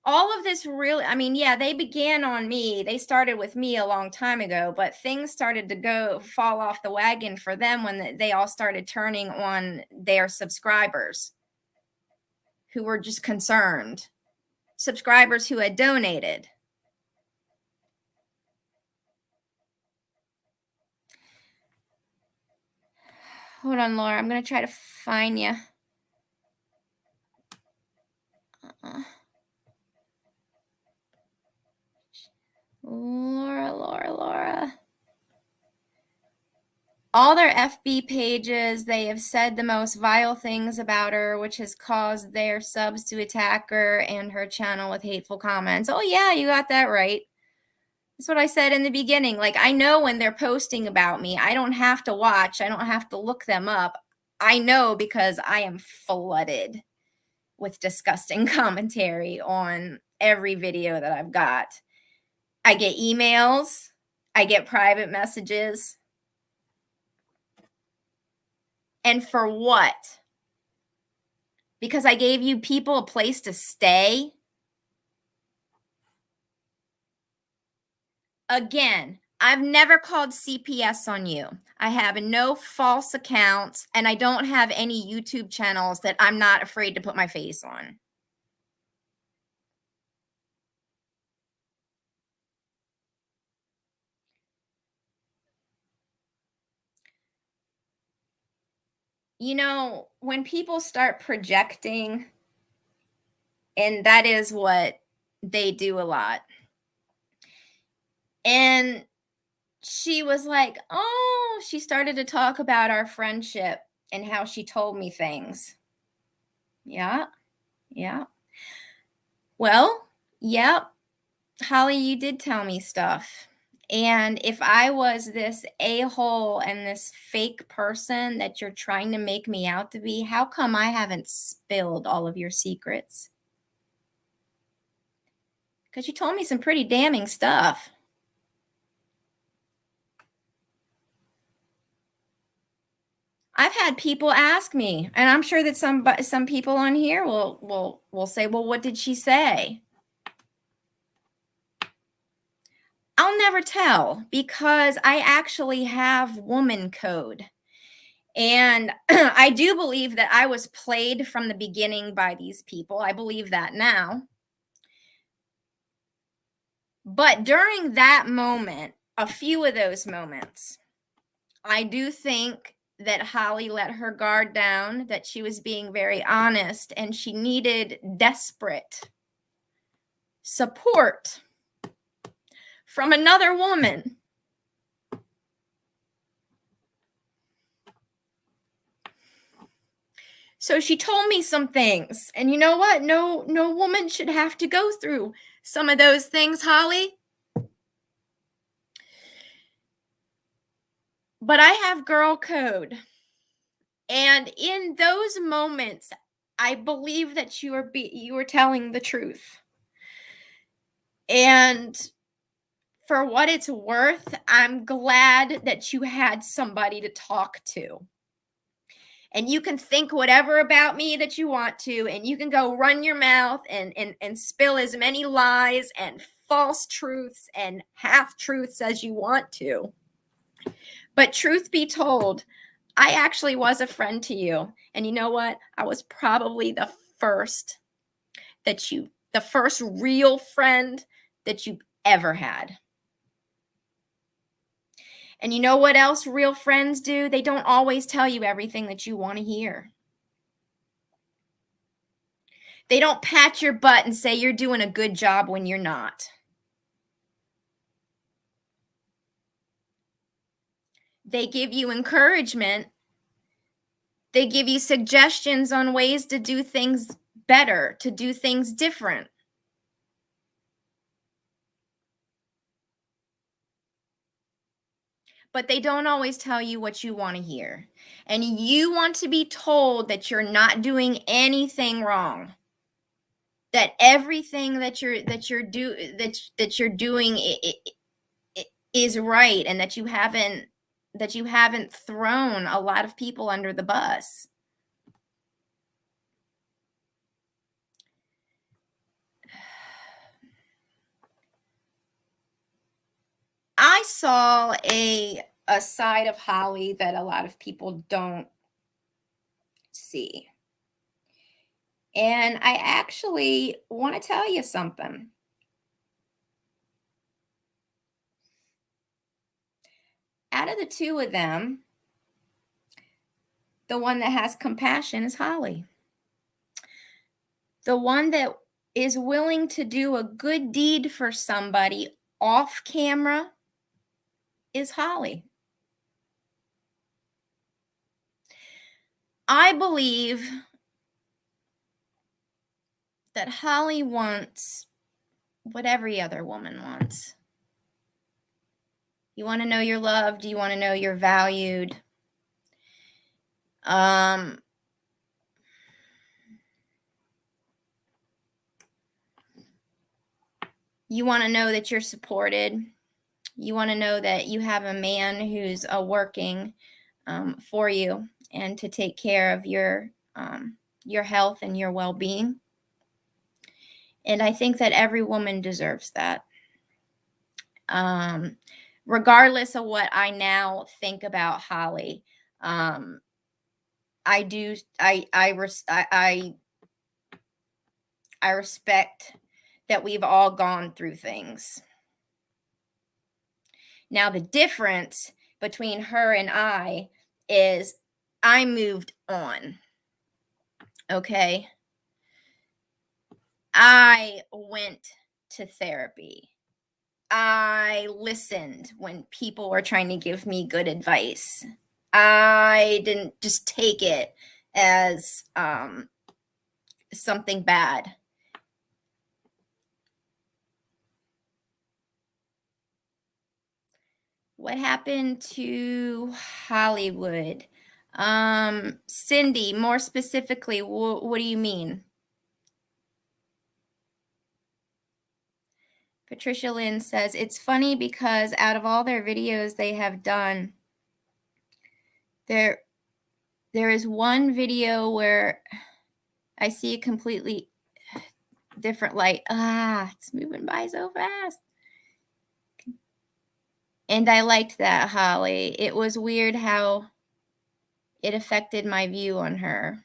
All of this really, I mean, yeah, they began on me. They started with me a long time ago, but things started to fall off the wagon for them when they all started turning on their subscribers who were just concerned, subscribers who had donated. Hold on, Laura. I'm going to try to find you. Laura. All their FB pages, they have said the most vile things about her, which has caused their subs to attack her and her channel with hateful comments. Oh, yeah, you got that right. That's what I said in the beginning. Like, I know when they're posting about me. I don't have to watch. I don't have to look them up. I know because I am flooded with disgusting commentary on every video that I've got. I get emails. I get private messages. And for what? Because I gave you people a place to stay? Again, I've never called CPS on you. I have no false accounts, and I don't have any YouTube channels that I'm not afraid to put my face on. When people start projecting, and that is what they do a lot. And she was like, oh, she started to talk about our friendship and how she told me things. Yeah. Well, yep. Holly, you did tell me stuff. And if I was this a-hole and this fake person that you're trying to make me out to be, how come I haven't spilled all of your secrets? Because you told me some pretty damning stuff. I've had people ask me, and I'm sure that some people on here will say, "Well, what did she say?" I'll never tell because I actually have woman code. And I do believe that I was played from the beginning by these people. I believe that now. But during that moment, a few of those moments, I do think that Holly let her guard down, that she was being very honest, and she needed desperate support from another woman. So she told me some things. And you know what? No woman should have to go through some of those things, Holly. But I have girl code. And in those moments, I believe that you were telling the truth. And for what it's worth, I'm glad that you had somebody to talk to. And you can think whatever about me that you want to, and you can go run your mouth and spill as many lies and false truths and half truths as you want to. But truth be told, I actually was a friend to you. And you know what? I was probably the first real friend that you ever had. And you know what else real friends do? They don't always tell you everything that you want to hear. They don't pat your butt and say you're doing a good job when you're not. They give you encouragement. They give you suggestions on ways to do things better, to do things different. But they don't always tell you what you want to hear. And you want to be told that you're not doing anything wrong. That everything that you're doing is right, and that you haven't thrown a lot of people under the bus. I saw a side of Holly that a lot of people don't see. And I actually want to tell you something. Out of the two of them, the one that has compassion is Holly. The one that is willing to do a good deed for somebody off camera is Holly. I believe that Holly wants what every other woman wants. You want to know you're loved. You want to know you're valued. You want to know that you're supported. You want to know that you have a man who's working for you and to take care of your health and your well-being. And I think that every woman deserves that. Regardless of what I now think about Holly, I respect that we've all gone through things. Now, the difference between her and I is I moved on. Okay. I went to therapy. I listened when people were trying to give me good advice. I didn't just take it as something bad. What happened to Hollywood? Cindy, more specifically, what do you mean? Patricia Lynn says, it's funny because out of all their videos they have done, there is one video where I see a completely different light. It's moving by so fast. And I liked that, Holly. It was weird how it affected my view on her.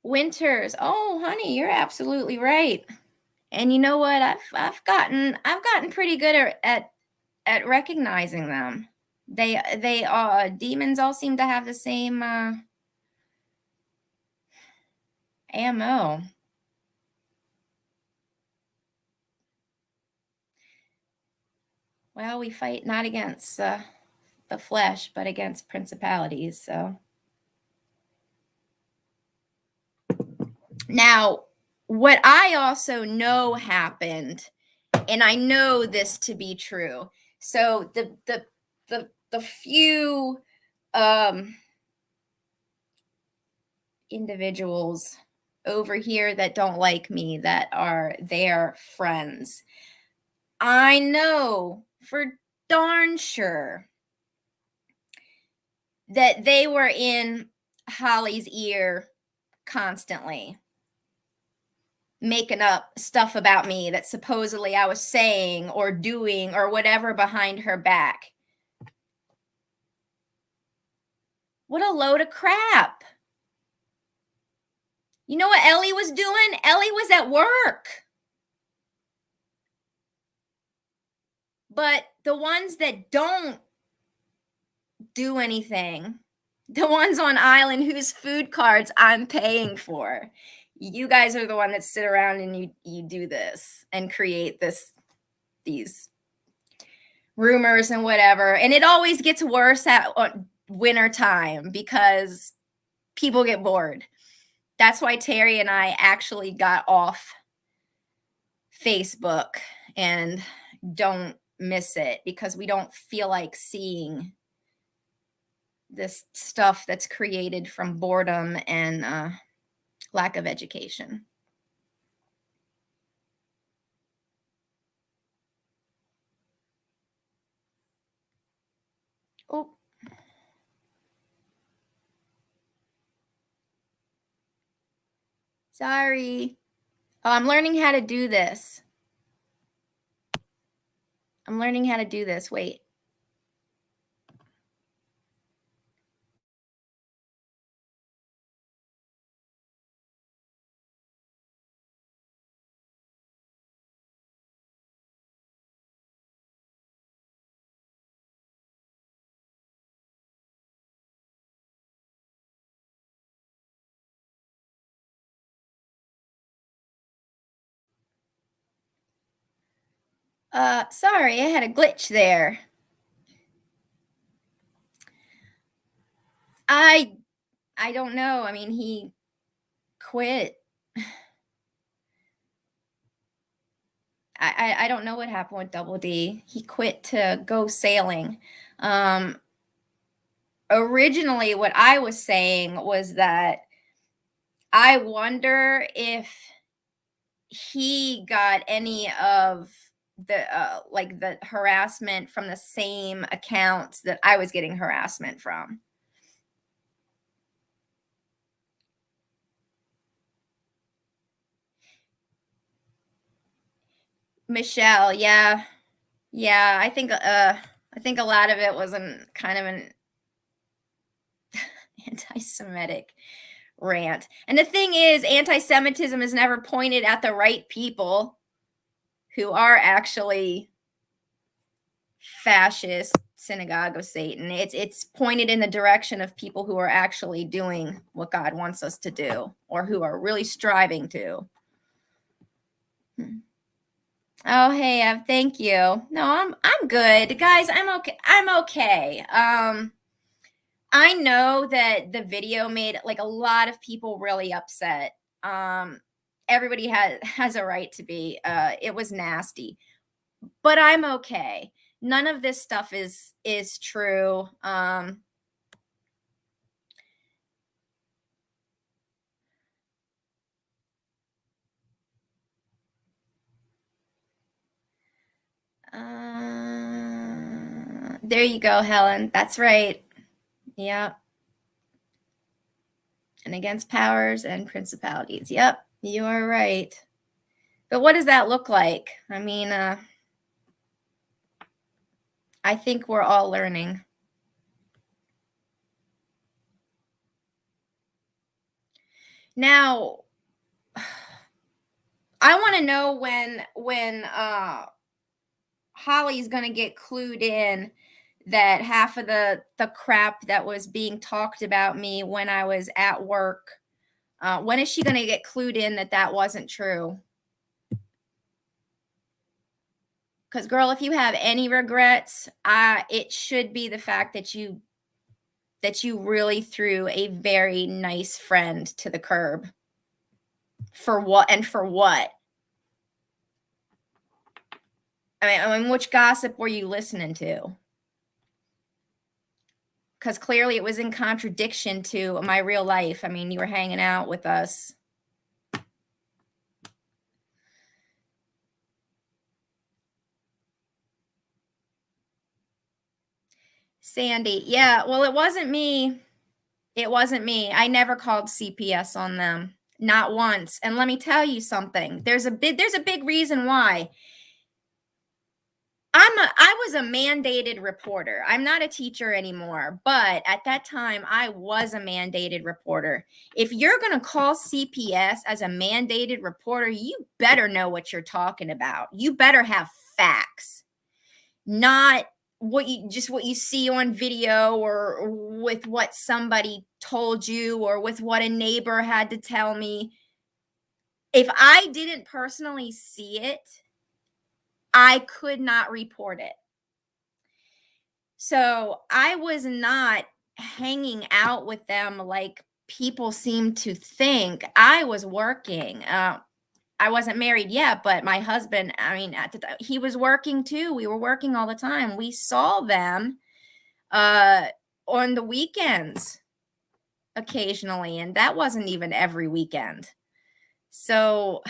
Winters. Oh, honey, you're absolutely right. And you know what? I've gotten pretty good at recognizing them. Demons all seem to have the same ammo. Well, we fight not against the flesh, but against principalities. So now, what I also know happened, and I know this to be true. So the few individuals over here that don't like me, that are their friends, I know for darn sure that they were in Holly's ear constantly, making up stuff about me that supposedly I was saying or doing or whatever behind her back. What a load of crap. You know what Ellie was doing? Ellie was at work. But the ones that don't do anything, the ones on island whose food cards I'm paying for, you guys are the one that sit around and you do this and create these rumors and whatever. And it always gets worse at winter time because people get bored. That's why Terry and I actually got off Facebook and don't miss it, because we don't feel like seeing this stuff that's created from boredom and lack of education. Oh. Sorry. Oh, I'm learning how to do this. Wait. Sorry, I had a glitch there. I don't know. I mean, he quit. I don't know what happened with Double D. He quit to go sailing. Originally, what I was saying was that I wonder if he got any of the like the harassment from the same accounts that I was getting harassment from. Michelle, yeah. I think a lot of it was kind of an anti-Semitic rant. And the thing is, anti-Semitism is never pointed at the right people who are actually fascist synagogue of Satan. It's pointed in the direction of people who are actually doing what God wants us to do, or who are really striving to. Oh, hey, Ev, thank you. No, I'm good, guys. I'm okay. I know that the video made like a lot of people really upset. Everybody has a right to be. It was nasty, but I'm okay. None of this stuff is true. There you go, Helen. That's right. Yep. And against powers and principalities. Yep, you are right. But what does that look like? I mean, I think we're all learning. Now, I want to know when Holly's going to get clued in that half of the crap that was being talked about me when I was at work, when is she going to get clued in that that wasn't true? Because, girl, if you have any regrets, it should be the fact that you really threw a very nice friend to the curb. For what? And for what? I mean, which gossip were you listening to? Because clearly it was in contradiction to my real life. I mean, you were hanging out with us. Sandy, yeah, well, it wasn't me. It wasn't me. I never called CPS on them. Not once. And let me tell you something. There's a big reason why. I was a mandated reporter. I'm not a teacher anymore, but at that time I was a mandated reporter. If you're going to call CPS as a mandated reporter, you better know what you're talking about. You better have facts. Not what you see on video or with what somebody told you or with what a neighbor had to tell me. If I didn't personally see it, I could not report it. So I was not hanging out with them like people seem to think. I was working. I wasn't married yet, but my husband, I mean, at the time, he was working too. We were working all the time. We saw them on the weekends occasionally, and that wasn't even every weekend. So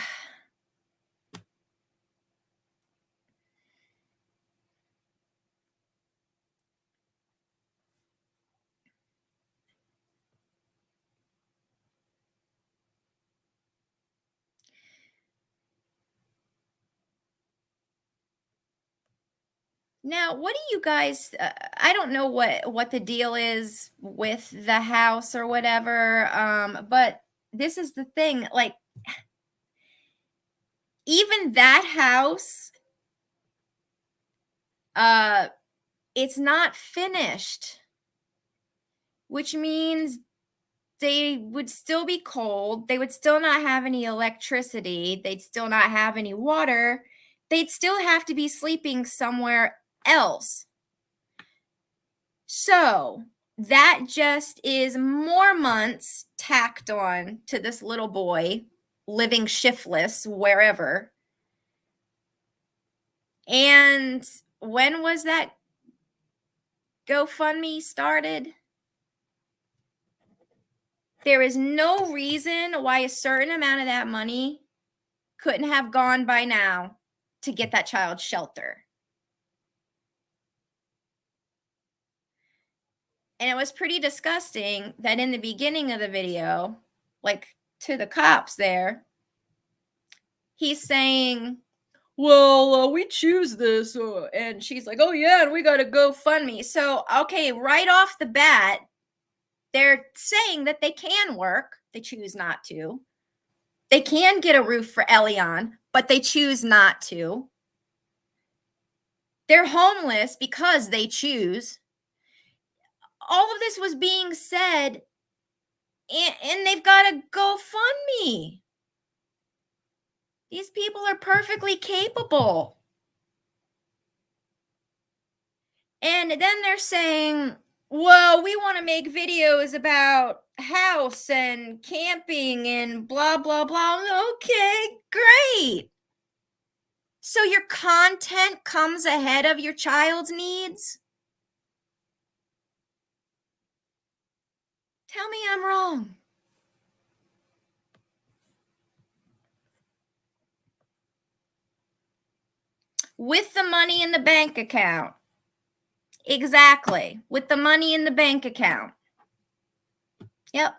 now, what do you guys? I don't know what the deal is with the house or whatever. But this is the thing. Like, even that house, it's not finished, which means they would still be cold. They would still not have any electricity. They'd still not have any water. They'd still have to be sleeping somewhere else. So that just is more months tacked on to this little boy living shiftless wherever. And when was that GoFundMe started? There is no reason why a certain amount of that money couldn't have gone by now to get that child shelter. And it was pretty disgusting that in the beginning of the video, like to the cops there, he's saying, well, we choose this. And she's like, oh, yeah, and we got to GoFundMe. So, okay, right off the bat, they're saying that they can work. They choose not to. They can get a roof for Elion, but they choose not to. They're homeless because they choose. All of this was being said, and they've got a GoFundMe. These people are perfectly capable. And then they're saying, well, we want to make videos about house and camping and blah, blah, blah. Okay, great. So your content comes ahead of your child's needs? Tell me I'm wrong. With the money in the bank account. Exactly. With the money in the bank account. Yep.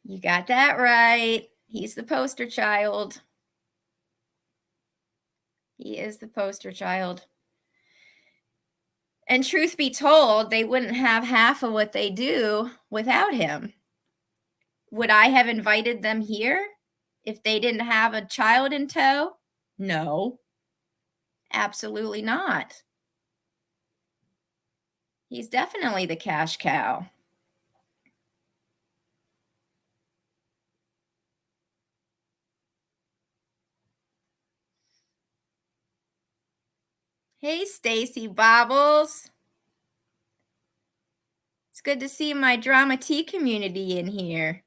You got that right. He's the poster child. He is the poster child. And truth be told, they wouldn't have half of what they do without him. Would I have invited them here if they didn't have a child in tow? No, absolutely not. He's definitely the cash cow. Hey, Stacy Bobbles. It's good to see my drama tea community in here.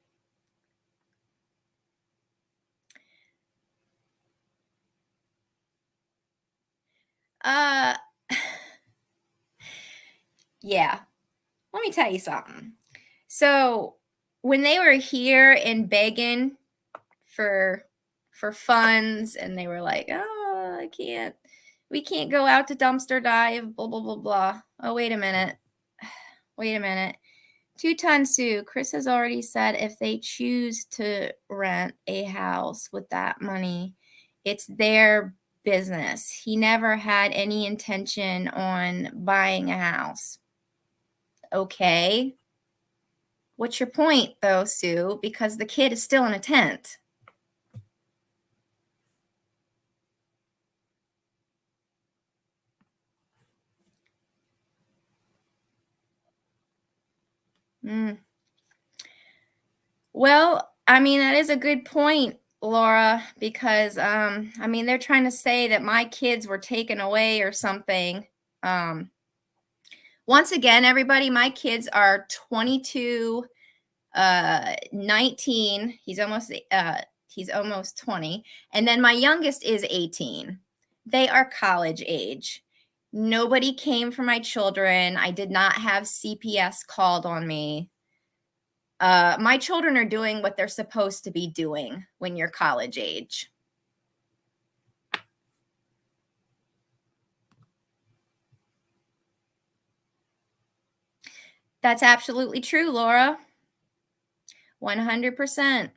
Uh, yeah. Let me tell you something. So when they were here and begging for funds, and they were like, "Oh, we can't go out to dumpster dive, blah blah blah blah." Oh, wait a minute. Wait a minute. 2-Ton Sue, Chris has already said if they choose to rent a house with that money, it's their business. He never had any intention on buying a house. Okay. What's your point, though, Sue? Because the kid is still in a tent. Mm. Well, I mean, that is a good point, Laura, because I mean, they're trying to say that my kids were taken away or something. Once again, everybody, my kids are 22, 19. He's almost 20, and then my youngest is 18. They are college age. Nobody came for my children. I did not have CPS called on me. My children are doing what they're supposed to be doing when you're college age. That's absolutely true, Laura. 100%.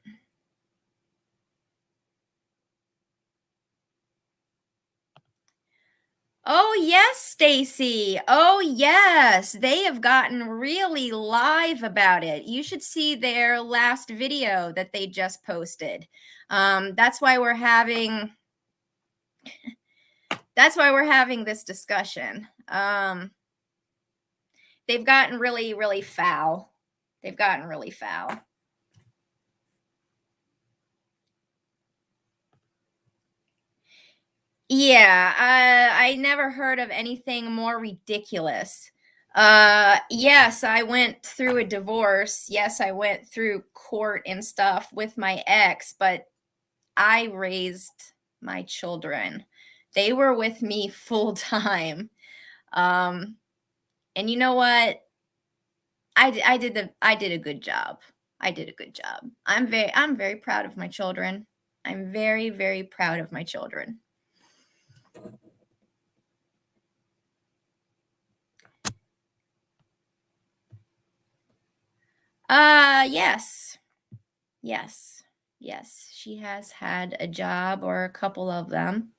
Oh, yes, Stacy. Oh, yes. They have gotten really live about it. You should see their last video that they just posted. That's why we're having this discussion. They've gotten really, really foul. They've gotten really foul. Yeah, I never heard of anything more ridiculous. Yes, I went through a divorce. Yes, I went through court and stuff with my ex, but I raised my children. They were with me full time. And you know what? I did a good job. I did a good job. I'm very proud of my children. I'm very, very proud of my children. Yes. Yes. Yes. She has had a job or a couple of them.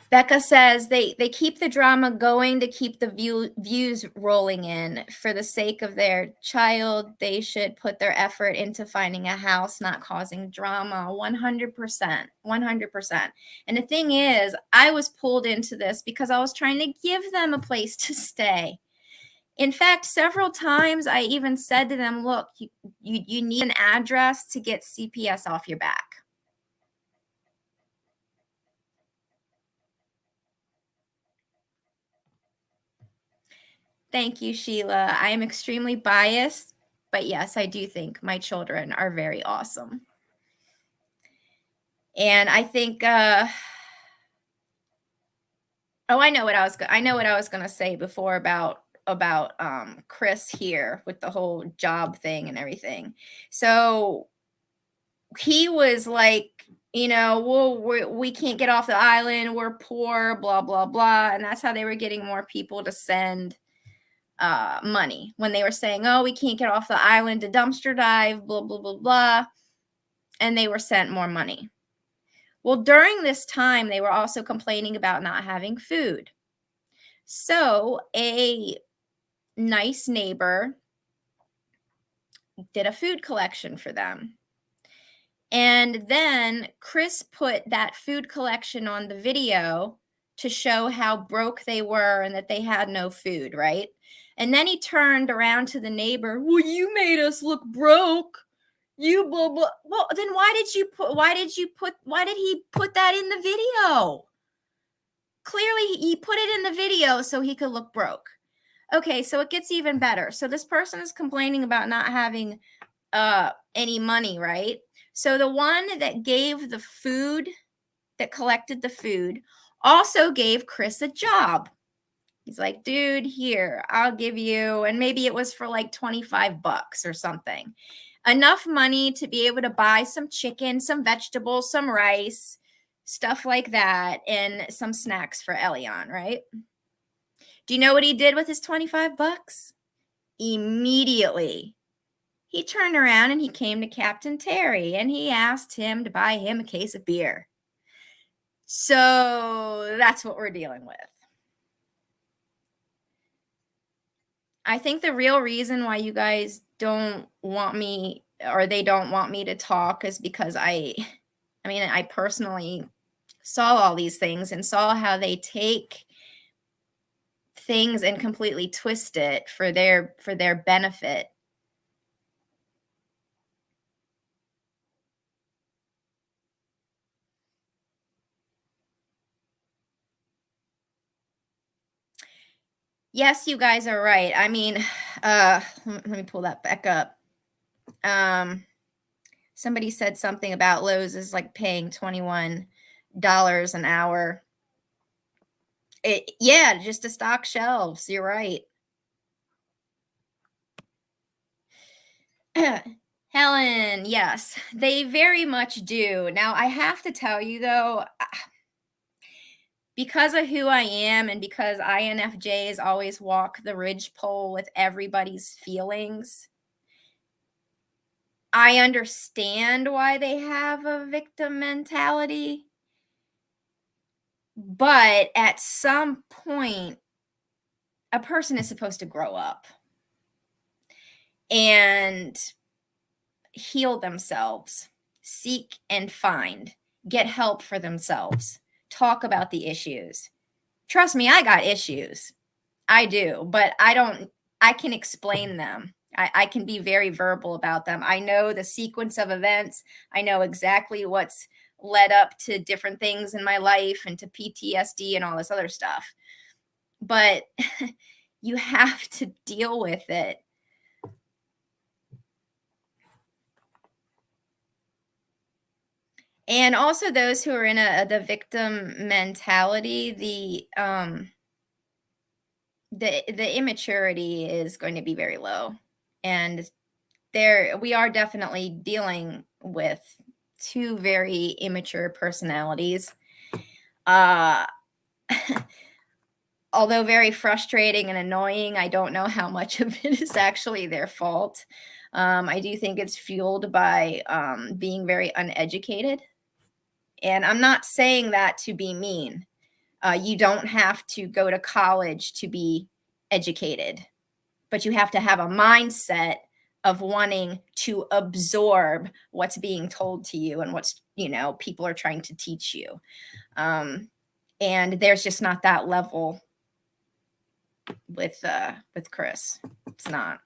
Becca says they keep the drama going to keep the views rolling in. For the sake of their child, they should put their effort into finding a house, not causing drama. 100%. 100%. And the thing is, I was pulled into this because I was trying to give them a place to stay. In fact, several times I even said to them, look, you need an address to get CPS off your back. Thank you, Sheila. I am extremely biased, but yes, I do think my children are very awesome. And I think Oh, I know what I was gonna say before about Chris here with the whole job thing and everything. So he was like, well, we can't get off the island. We're poor, blah, blah, blah. And that's how they were getting more people to send money when they were saying, oh, we can't get off the island to dumpster dive, blah, blah, blah, blah. And they were sent more money. Well, during this time, they were also complaining about not having food. So a nice neighbor did a food collection for them. And then Chris put that food collection on the video to show how broke they were and that they had no food, right? And then he turned around to the neighbor, well, you made us look broke. You blah blah. Well, then why did he put that in the video? Clearly he put it in the video so he could look broke. Okay, so it gets even better. So this person is complaining about not having any money, right? So the one that gave the food, that collected the food, also gave Chris a job. He's like, dude, here, I'll give you, and maybe it was for like 25 bucks or something. Enough money to be able to buy some chicken, some vegetables, some rice, stuff like that, and some snacks for Elion, right? Do you know what he did with his 25 bucks? Immediately, he turned around and he came to Captain Terry and he asked him to buy him a case of beer. So that's what we're dealing with. I think the real reason why you guys don't want me, or they don't want me to talk, is because I personally saw all these things and saw how they take things and completely twist it for their benefit. Yes, you guys are right. I mean, let me pull that back up. Somebody said something about Lowe's is like paying $21 an hour. Yeah, just to stock shelves. You're right. Helen, yes, they very much do. Now, I have to tell you though, because of who I am and because INFJs always walk the ridgepole with everybody's feelings, I understand why they have a victim mentality. But at some point, a person is supposed to grow up and heal themselves, seek and find, get help for themselves, talk about the issues. Trust me, I got issues. I do, but I can explain them. I can be very verbal about them. I know the sequence of events. I know exactly what's led up to different things in my life and to PTSD and all this other stuff. But you have to deal with it. And also those who are in the victim mentality, the immaturity is going to be very low. And we are definitely dealing with two very immature personalities. Although very frustrating and annoying, I don't know how much of it is actually their fault. I do think it's fueled by being very uneducated. And I'm not saying that to be mean. You don't have to go to college to be educated, but you have to have a mindset of wanting to absorb what's being told to you and what's, people are trying to teach you. And there's just not that level with Chris. It's not.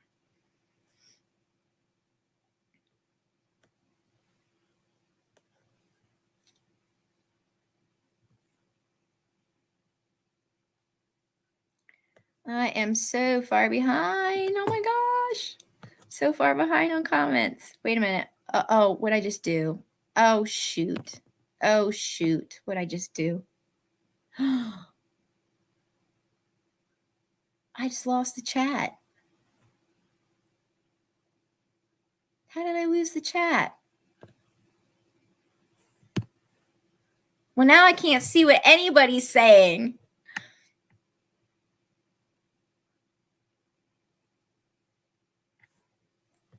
I am so far behind. Oh my gosh. So far behind on comments. Wait a minute. Oh, what'd I just do? Oh, shoot. Oh, shoot. What'd I just do? I just lost the chat. How did I lose the chat? Well, now I can't see what anybody's saying.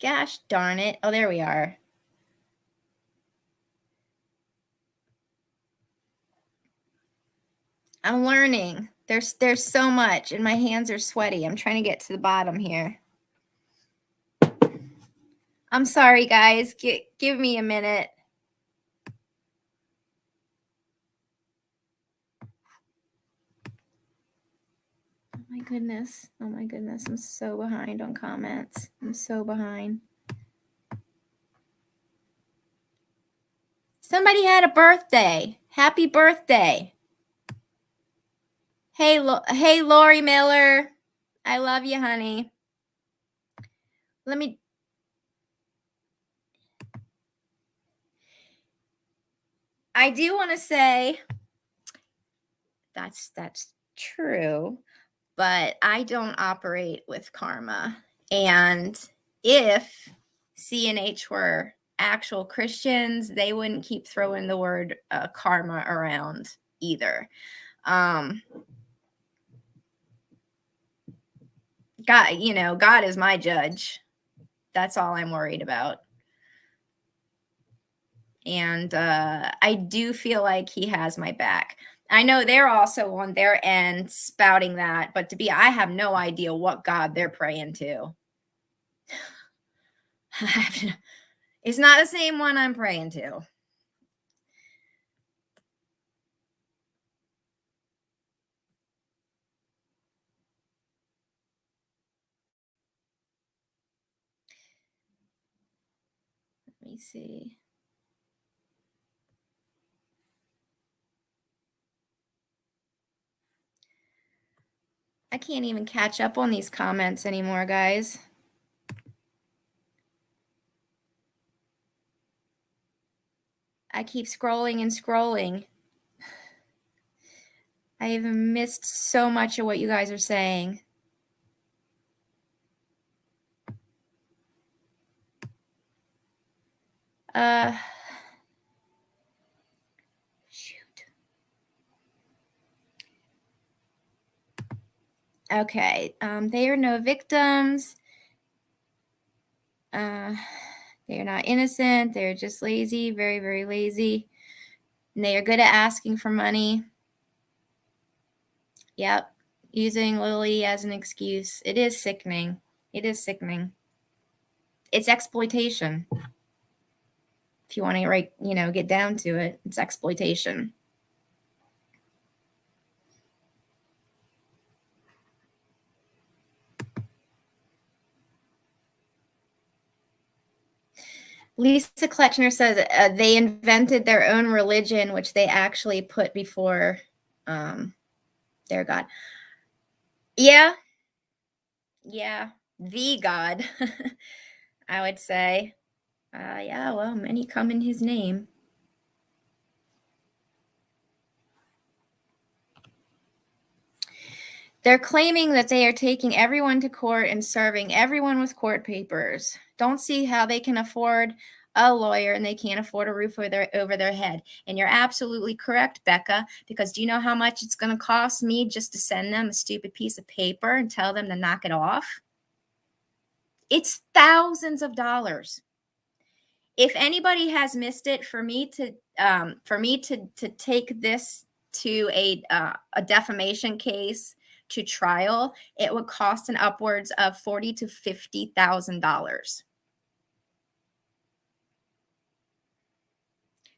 Gosh darn it. Oh, there we are. I'm learning. There's so much, and my hands are sweaty. I'm trying to get to the bottom here. I'm sorry, guys. Give me a minute. Oh my goodness. Oh my goodness. I'm so behind on comments. I'm so behind. Somebody had a birthday. Happy birthday. Hey, hey, Lori Miller. I love you, honey. I do want to say that's true, but I don't operate with karma. And if CNH were actual Christians, they wouldn't keep throwing the word karma around either. God, God is my judge. That's all I'm worried about. And I do feel like he has my back. I know they're also on their end spouting that, but I have no idea what God they're praying to. It's not the same one I'm praying to. Let me see. I can't even catch up on these comments anymore, guys. I keep scrolling and scrolling. I have missed so much of what you guys are saying. Shoot. Okay. They are no victims. They are not innocent. They're just lazy, very, very lazy. And they are good at asking for money. Yep. Using Lily as an excuse. It is sickening. It is sickening. It's exploitation. If you want to get down to it, it's exploitation. Lisa Kletchner says they invented their own religion, which they actually put before their God. Yeah. Yeah. The God, I would say. Yeah, well, many come in his name. They're claiming that they are taking everyone to court and serving everyone with court papers. Don't see how they can afford a lawyer and they can't afford a roof over their head. And you're absolutely correct, Becca, because do you know how much it's going to cost me just to send them a stupid piece of paper and tell them to knock it off? It's thousands of dollars. If anybody has missed it, for me to take this to a defamation case to trial, it would cost an upwards of $40,000 to $50,000.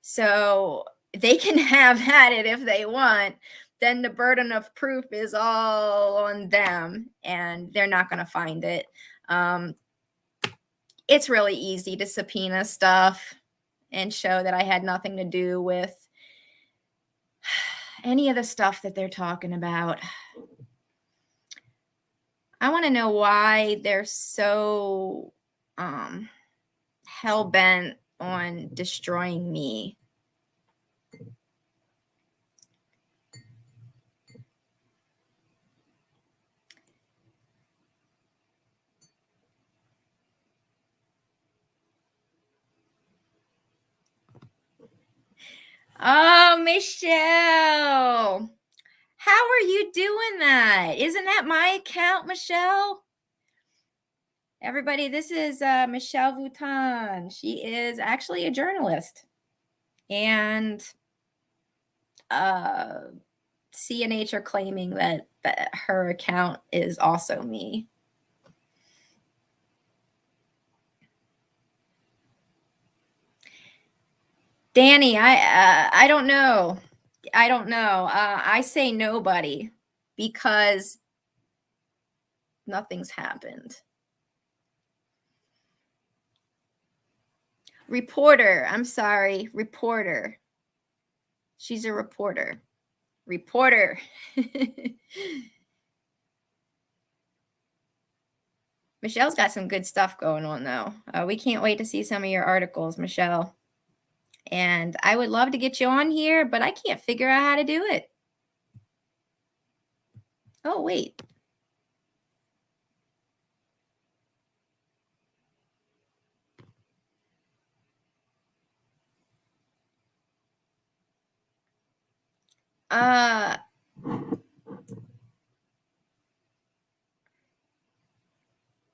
So they can have at it if they want. Then the burden of proof is all on them, and they're not going to find it. It's really easy to subpoena stuff and show that I had nothing to do with any of the stuff that they're talking about. I want to know why they're so hell-bent on destroying me. Oh, Michelle. How are you doing that? Isn't that my account, Michelle? Everybody, this is Michelle Vuitton. She is actually a journalist. And CNH are claiming that her account is also me. Danny, I don't know. I don't know. I say nobody because nothing's happened. Reporter. I'm sorry. Reporter. She's a reporter. Reporter. Michelle's got some good stuff going on, though. We can't wait to see some of your articles, Michelle. And I would love to get you on here, but I can't figure out how to do it. Oh, wait.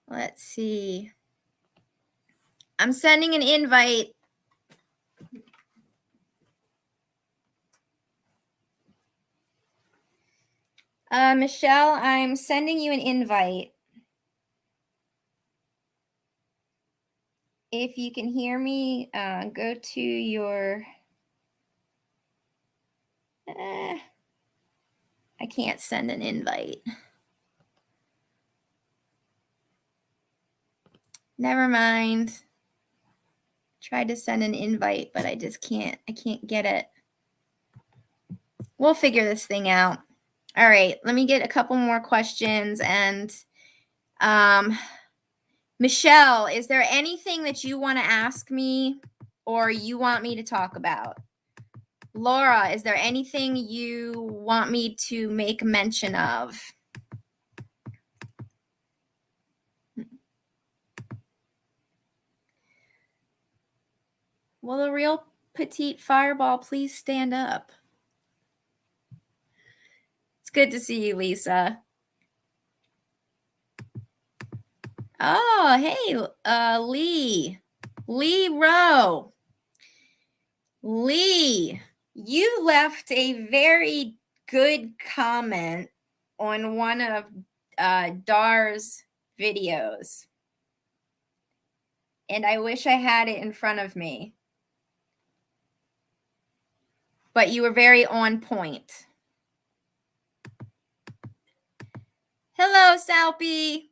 Let's see. I'm sending an invite. Michelle, I'm sending you an invite. If you can hear me, go to your... I can't send an invite. Never mind. Tried to send an invite, but I just can't. I can't get it. We'll figure this thing out. All right, let me get a couple more questions. And Michelle, is there anything that you want to ask me or you want me to talk about? Laura, is there anything you want me to make mention of? Will the real petite fireball please stand up? It's good to see you, Lisa. Oh, hey, Lee Rowe. Lee, you left a very good comment on one of Dar's videos. And I wish I had it in front of me. But you were very on point. Hello, Salpy.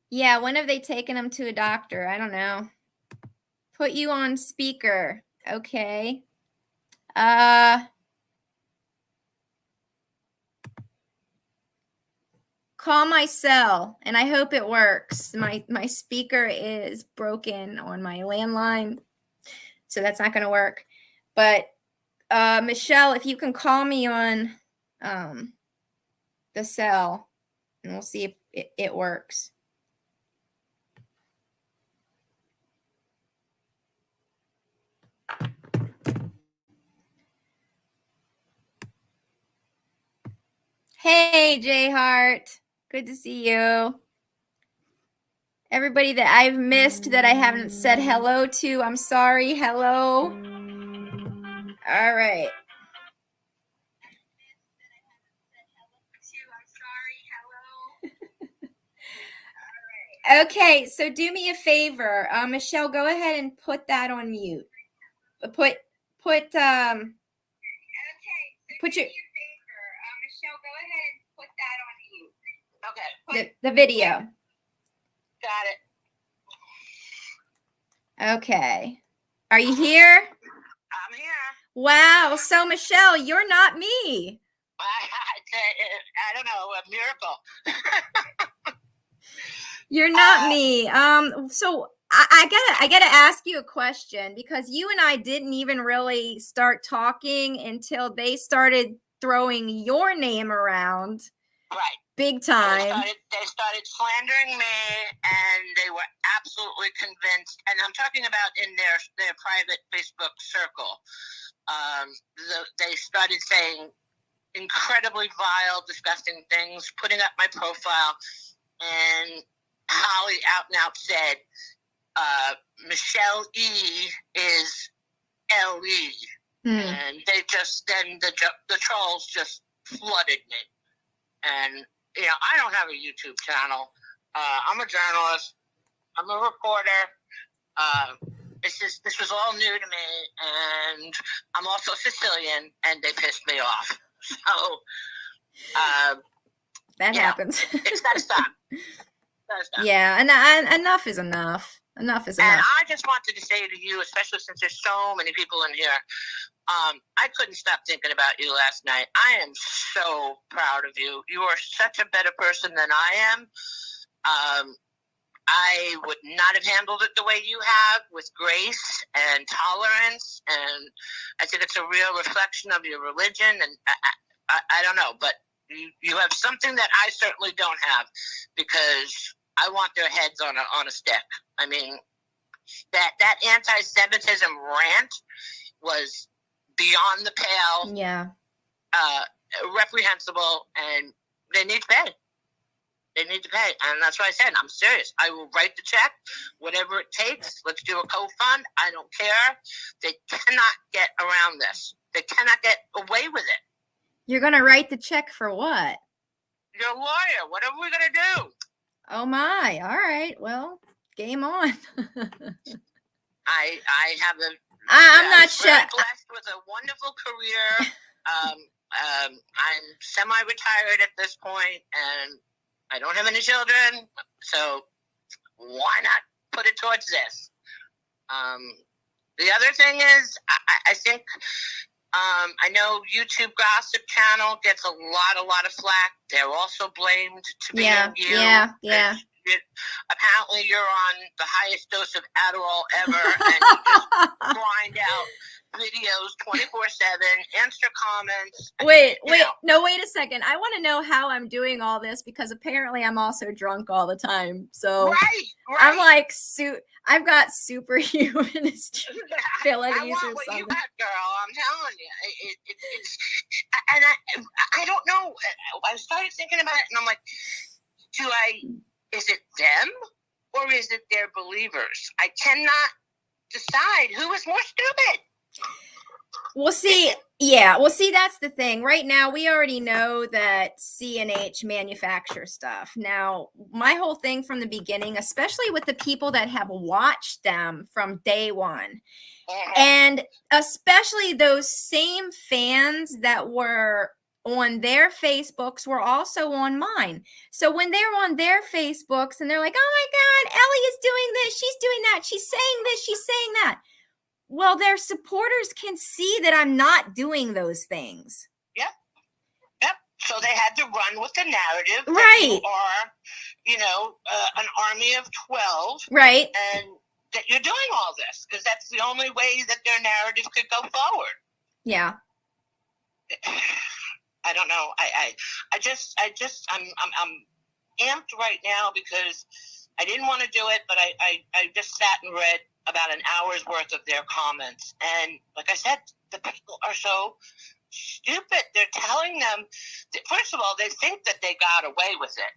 Yeah, when have they taken him to a doctor? I don't know. Put you on speaker. Okay. Call my cell, and I hope it works. My speaker is broken on my landline, so that's not going to work. But Michelle, if you can call me on the cell, and we'll see if it works. Hey, Jay Hart. Good to see you. Everybody that I've missed that I haven't said hello to, I'm sorry. Hello. All right. Okay, so do me a favor, Michelle. Go ahead and put that on mute. Put your. Michelle, go ahead and put that on mute. Okay. The video. Got it. Okay. Are you here? I'm here. Wow. So Michelle, you're not me. I don't know, a miracle. You're not me. So I gotta ask you a question, because you and I didn't even really start talking until they started throwing your name around. Right. Big time. They started slandering me, and they were absolutely convinced. And I'm talking about in their private Facebook circle. They started saying incredibly vile, disgusting things, putting up my profile, and Holly out and out said, Michelle E is L.E. And they just, then the trolls just flooded me. And, I don't have a YouTube channel. I'm a journalist. I'm a reporter. This was all new to me, and I'm also Sicilian, and they pissed me off. So, that happens. It's gotta stop. Yeah, and enough is enough. Enough is enough. And I just wanted to say to you, especially since there's so many people in here, I couldn't stop thinking about you last night. I am so proud of you. You are such a better person than I am. I would not have handled it the way you have, with grace and tolerance, and I think it's a real reflection of your religion, and I don't know, but you have something that I certainly don't have, because I want their heads on a stick. I mean, that anti-Semitism rant was beyond the pale. Yeah. Reprehensible, and they need to pay. They need to pay, and that's what I said. I'm serious. I will write the check, whatever it takes. Let's do a co-fund. I don't care. They cannot get around this. They cannot get away with it. You're going to write the check for what? You're a lawyer. What are we going to do? Oh, my. All right. Well, game on. I have I'm not sure. I'm blessed with a wonderful career. I'm semi-retired at this point, and I don't have any children, so why not put it towards this? The other thing is, I think, I know YouTube Gossip Channel gets a lot of flack. They're also blamed to be you. Yeah. Apparently, you're on the highest dose of Adderall ever, and you just grind out videos 24/7, answer comments. Wait a second. I want to know how I'm doing all this, because apparently I'm also drunk all the time. So right. I'm like, I've got superhuman abilities I or want something. what you got, girl. I'm telling you. It's and I don't know. I started thinking about it, and I'm like, is it them or is it their believers? I cannot decide who is more stupid. Well, see, that's the thing. Right now, we already know that C&H manufacture stuff. Now, my whole thing from the beginning, especially with the people that have watched them from day one, and especially those same fans that were on their Facebooks were also on mine. So when they're on their Facebooks and they're like, oh my God, Ellie is doing this, she's doing that, she's saying this, she's saying that. Well, their supporters can see that I'm not doing those things. Yep. So they had to run with the narrative. Right. That you are, an army of 12. Right. And that you're doing all this, because that's the only way that their narrative could go forward. Yeah. I don't know. I'm amped right now because I didn't want to do it, but I just sat and read about an hour's worth of their comments. And like I said, the people are so stupid. They're telling them that, first of all, they think that they got away with it.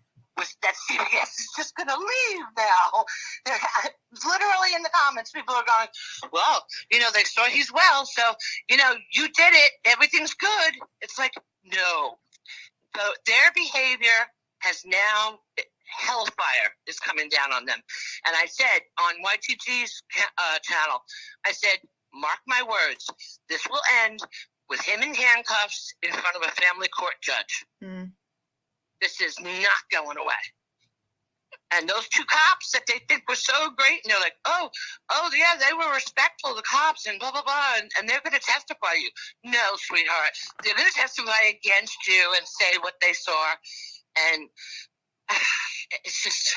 That CBS is just going to leave now. Literally in the comments, people are going, well, they saw he's well, so, you did it. Everything's good. It's like, no. So their behavior has now, hellfire is coming down on them. And I said on YTG's channel, I said, mark my words, this will end with him in handcuffs in front of a family court judge. Mm. This is not going away. And those two cops that they think were so great, and they're like, oh yeah, they were respectful, the cops, and blah, blah, blah, and they're going to testify you. No, sweetheart. They're going to testify against you and say what they saw. And it's just,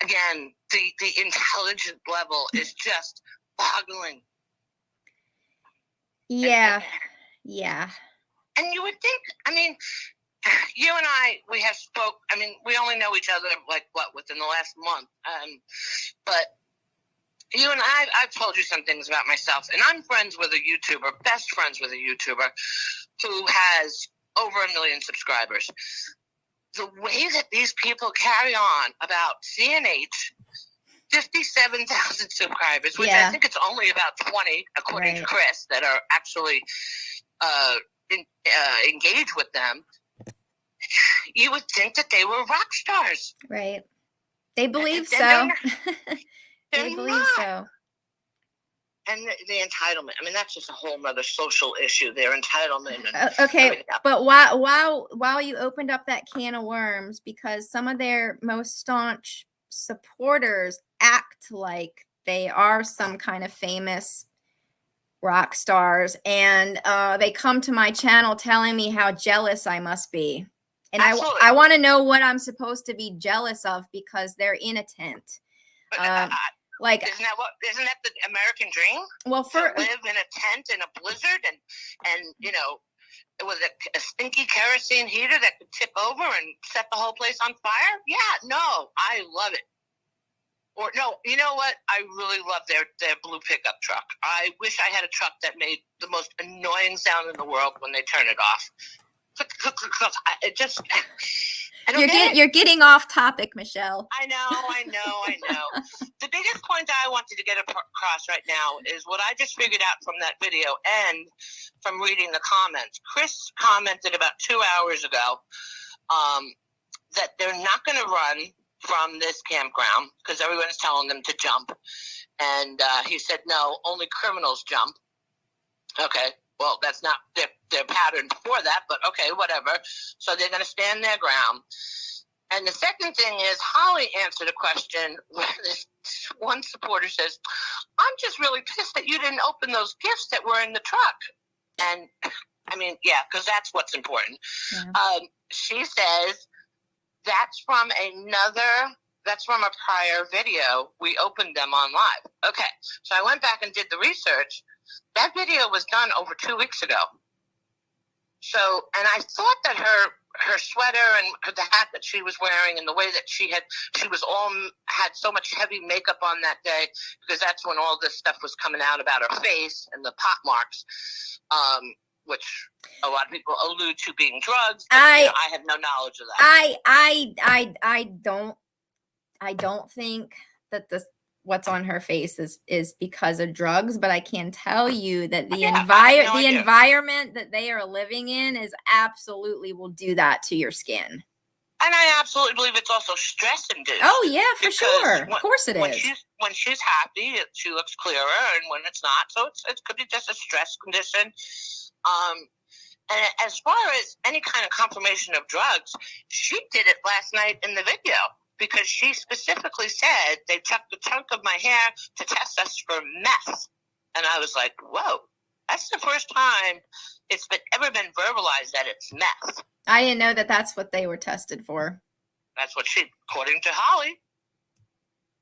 again, the intelligence level is just boggling. Yeah. And you would think, you and I, we have spoke. I mean, we only know each other within the last month. But you and I've told you some things about myself, and I'm friends with a YouTuber, best friends with a YouTuber, who has over 1 million subscribers. The way that these people carry on about CNH, 57,000 subscribers, which I think it's only about 20, according to Chris, that are actually engaged with them. You would think that they were rock stars. Right. They believe so. They believe so. And the entitlement. I mean, that's just a whole other social issue, their entitlement. And okay, but while you opened up that can of worms, because some of their most staunch supporters act like they are some kind of famous rock stars, and they come to my channel telling me how jealous I must be. And I want to know what I'm supposed to be jealous of, because they're in a tent. Like, isn't that the American dream? Well, to live in a tent in a blizzard and you know, with a stinky kerosene heater that could tip over and set the whole place on fire? Yeah, no, I love it. Or no, you know what? I really love their blue pickup truck. I wish I had a truck that made the most annoying sound in the world when they turn it off. It just. You're getting off topic, Michelle. I know. The biggest point I wanted to get across right now is what I just figured out from that video and from reading the comments. Chris commented about 2 hours ago that they're not going to run from this campground because everyone's telling them to jump. And he said, no, only criminals jump. Okay. Well, that's not their pattern for that, but okay, whatever. So they're going to stand their ground. And the second thing is, Holly answered a question where this one supporter says, I'm just really pissed that you didn't open those gifts that were in the truck. And, I mean, yeah, because that's what's important. Yeah. She says, that's from a prior video. We opened them on live. Okay, so I went back and did the research. That video was done over 2 weeks ago. So, and I thought that her sweater and the hat that she was wearing and the way that she had so much heavy makeup on that day, because that's when all this stuff was coming out about her face and the pot marks, which a lot of people allude to being drugs. But, I have no knowledge of that. I don't think that what's on her face is because of drugs, but I can tell you that the environment that they are living in is absolutely will do that to your skin. And I absolutely believe it's also stress induced. Oh yeah, for sure. Of course it is. When she's happy, she looks clearer, and when it's not, so it could be just a stress condition. And as far as any kind of confirmation of drugs, she did it last night in the video. Because she specifically said they took the chunk of my hair to test us for meth. And I was like, whoa, that's the first time it's ever been verbalized that it's meth. I didn't know that that's what they were tested for. That's what according to Holly,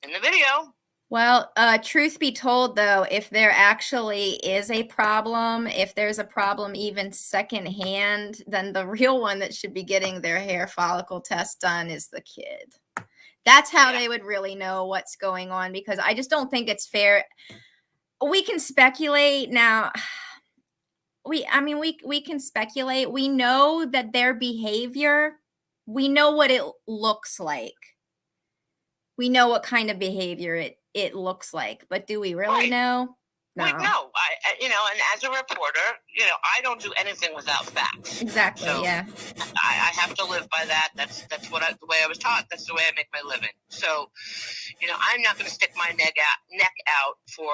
in the video. Well, truth be told, though, if there actually is a problem, if there's a problem even secondhand, then the real one that should be getting their hair follicle test done is the kid. That's how they would really know what's going on, because I just don't think it's fair. We can speculate now. We can speculate. We know that their behavior, we know what it looks like. We know what kind of behavior it looks like, but do we really know? No. No, and as a reporter, I don't do anything without facts. Exactly. So yeah. I have to live by that. That's the way I was taught. That's the way I make my living. So, I'm not going to stick my neck out for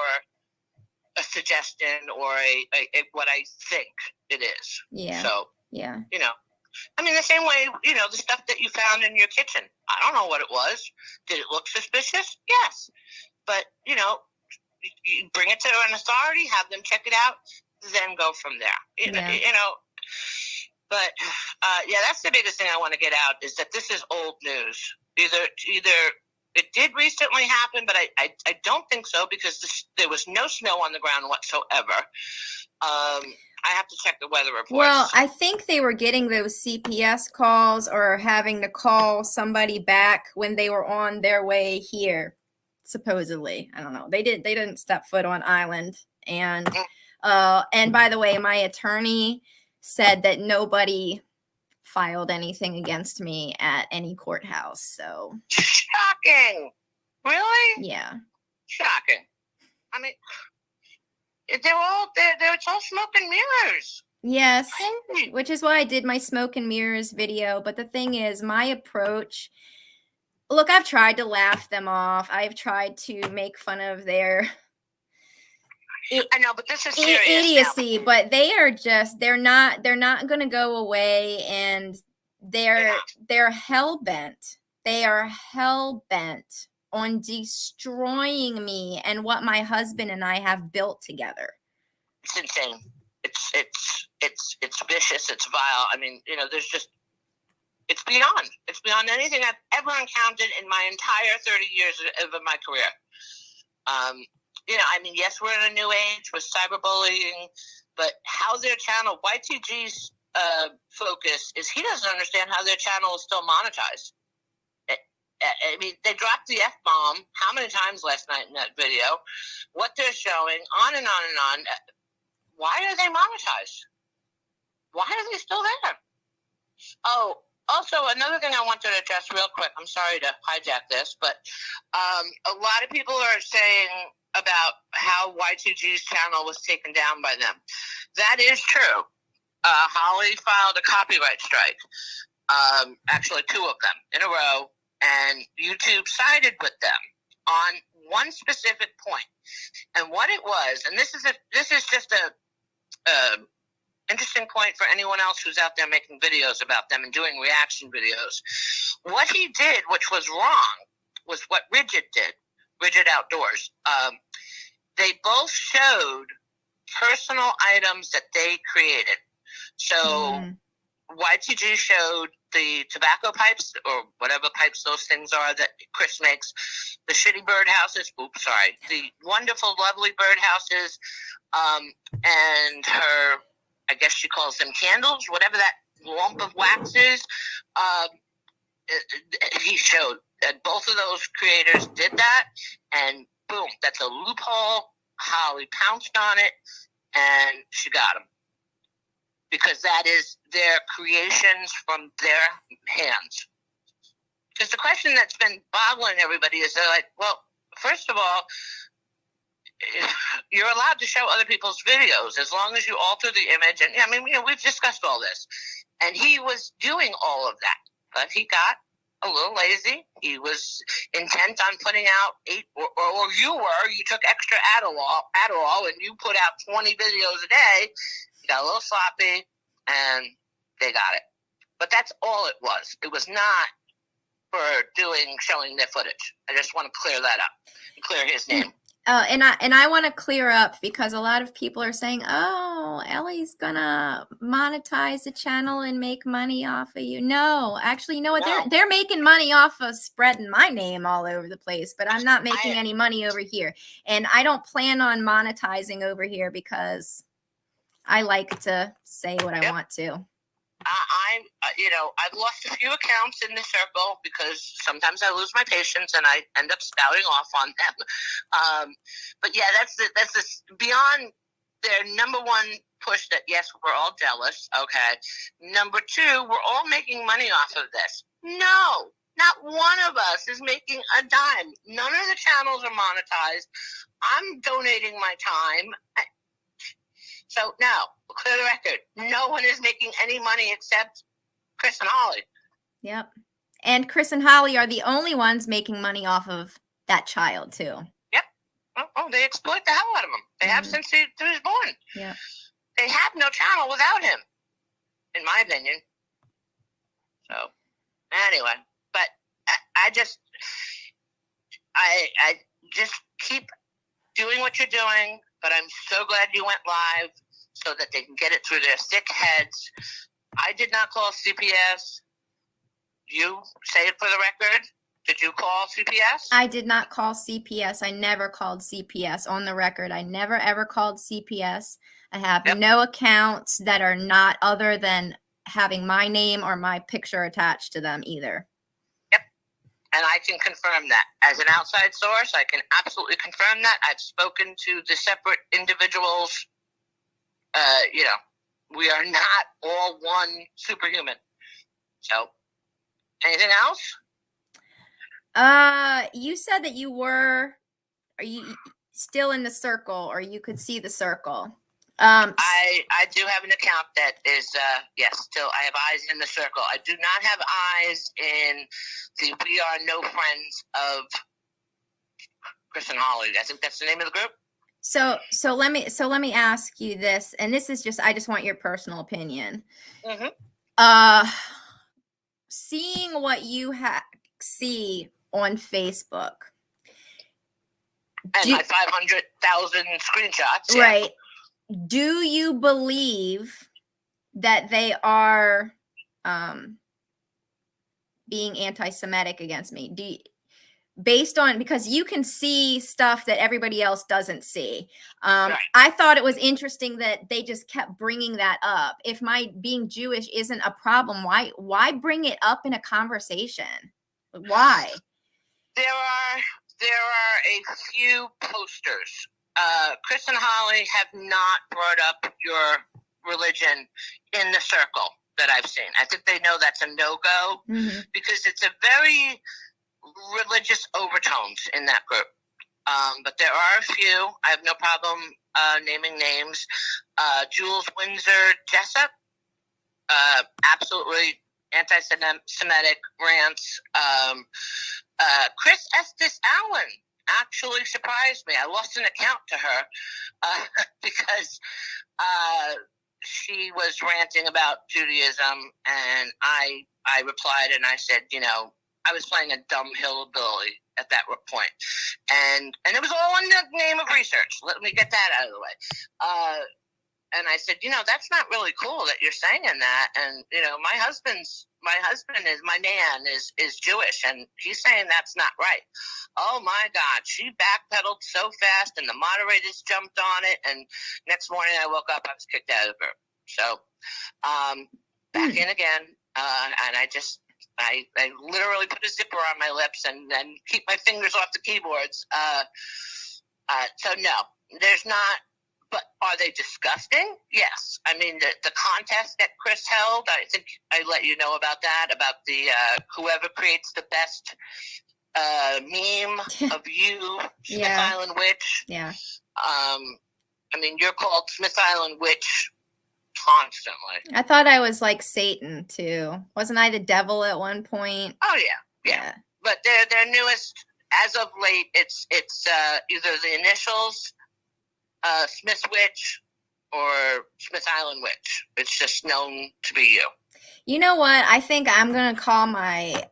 a suggestion or a what I think it is. Yeah. So, yeah. The same way, the stuff that you found in your kitchen. I don't know what it was. Did it look suspicious? Yes. But, you bring it to an authority, have them check it out, then go from there. But that's the biggest thing I want to get out is that this is old news. Either it did recently happen, but I don't think so, because there was no snow on the ground whatsoever. I have to check the weather reports. Well, I think they were getting those CPS calls or having to call somebody back when they were on their way here, supposedly. I don't know. They didn't step foot on island. And by the way, my attorney said that nobody filed anything against me at any courthouse. So shocking. Really? Yeah. Shocking. I mean, they're all it's all smoke and mirrors. Yes, which is why I did my smoke and mirrors video. But the thing is, my approach, look, I've tried to laugh them off. I've tried to make fun of their I know, but this is serious idiocy, now. but they're not going to go away, and they're hell bent. They are hell bent on destroying me and what my husband and I have built together. It's insane. It's vicious. It's vile. I mean, it's beyond anything I've ever encountered in my entire 30 years of my career. I mean, yes, we're in a new age with cyberbullying, but how their channel, YTG's focus is he doesn't understand how their channel is still monetized. I mean, they dropped the F-bomb how many times last night in that video, what they're showing, on and on and on. Why are they monetized? Why are they still there? Oh, also, another thing I wanted to address real quick. I'm sorry to hijack this, but a lot of people are saying about how Y2G's channel was taken down by them. That is true. Holly filed a copyright strike. Actually, 2 of them in a row, and YouTube sided with them on one specific point. And what it was, and this is just a interesting point for anyone else who's out there making videos about them and doing reaction videos. What he did, which was wrong, was what Rigid did. Rigid Outdoors. They both showed personal items that they created. So YTG showed the tobacco pipes, or whatever pipes those things are that Chris makes, the shitty birdhouses, the wonderful, lovely birdhouses, and her, I guess she calls them candles, whatever that lump of wax is. He showed that both of those creators did that, and boom, that's a loophole. Holly pounced on it, and she got him. Because that is their creations from their hands. Because the question that's been boggling everybody is, they're like, well, first of all, you're allowed to show other people's videos as long as you alter the image. And I mean, we've discussed all this. And he was doing all of that. But he got a little lazy. He was intent on putting out 8, or you took extra Adderall and you put out 20 videos a day. He got a little sloppy, and they got it. But that's all it was. It was not for showing their footage. I just want to clear that up. Clear his name. And I want to clear up, because a lot of people are saying, oh, Ellie's gonna monetize the channel and make money off of you. No, actually, you know what? No. They're making money off of spreading my name all over the place, but I'm not making any money over here. And I don't plan on monetizing over here, because I like to say what I want to. I've lost a few accounts in the circle because sometimes I lose my patience and I end up spouting off on them. But yeah, that's beyond their number one push that, yes, we're all jealous. Okay. Number 2, we're all making money off of this. No, not one of us is making a dime. None of the channels are monetized. I'm donating my time. So now, clear the record. No one is making any money except Chris and Holly. Yep. And Chris and Holly are the only ones making money off of that child, too. Yep. Oh, they exploit the hell out of him. They have since he was born. Yeah. They have no channel without him, in my opinion. So, anyway. But I just keep doing what you're doing. But I'm so glad you went live so that they can get it through their thick heads. I did not call CPS. You say it for the record. Did you call CPS? I did not call CPS. I never called CPS. On the record, I never ever called CPS. I have no accounts that are not other than having my name or my picture attached to them either. Yep. And I can confirm that. As an outside source, I can absolutely confirm that. I've spoken to the separate individuals. We are not all one superhuman. So, anything else? You said that are you still in the circle, or you could see the circle? I do have an account that is, yes, still, I have eyes in the circle. I do not have eyes in the We Are No Friends of Chris and Holly. I think that's the name of the group. So let me ask you this, and this is I just want your personal opinion. Mm-hmm. Seeing what you see on Facebook, and my 500,000 screenshots, right? Yeah. Do you believe that they are being anti-Semitic against me? Based on, because you can see stuff that everybody else doesn't see. Right. I thought it was interesting that they just kept bringing that up. If my being Jewish isn't a problem, why bring it up in a conversation? Why? There are a few posters. Chris and Holly have not brought up your religion in the circle that I've seen. I think they know that's a no-go, because it's a very religious overtones in that group. But there are a few. I have no problem naming names. Jules Windsor Jessup, absolutely anti-Semitic rants. Chris Estes Allen actually surprised me. I lost an account to her because she was ranting about Judaism, and I replied and I said, I was playing a dumb hillbilly at that point. And it was all in the name of research. Let me get that out of the way. And I said, that's not really cool that you're saying that. And, my husband is, my man is Jewish, and he's saying that's not right. Oh my God. She backpedaled so fast, and the moderators jumped on it. And next morning I woke up, I was kicked out of the group. So, back in again. And I literally put a zipper on my lips and then keep my fingers off the keyboards. So no, there's not. But are they disgusting? Yes. I mean, the contest that Chris held, I think I let you know about that, about the whoever creates the best meme of you, Smith Island Witch. Yeah. I mean, you're called Smith Island Witch constantly. I thought I was like Satan too. Wasn't I the devil at one point? Oh yeah. But their newest, as of late, it's either the initials, Smith Witch, or Smith Island Witch. It's just known to be you. You know what? I think I'm gonna call my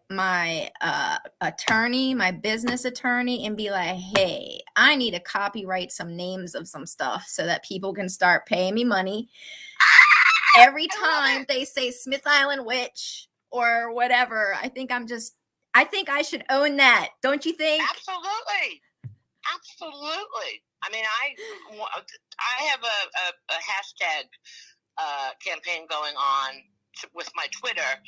attorney, my business attorney, and be like, "Hey, I need to copyright some names of some stuff so that people can start paying me money every time they say Smith Island Witch or whatever." I think I should own that. Don't you think? Absolutely. I mean, I have a hashtag campaign going on with my Twitter,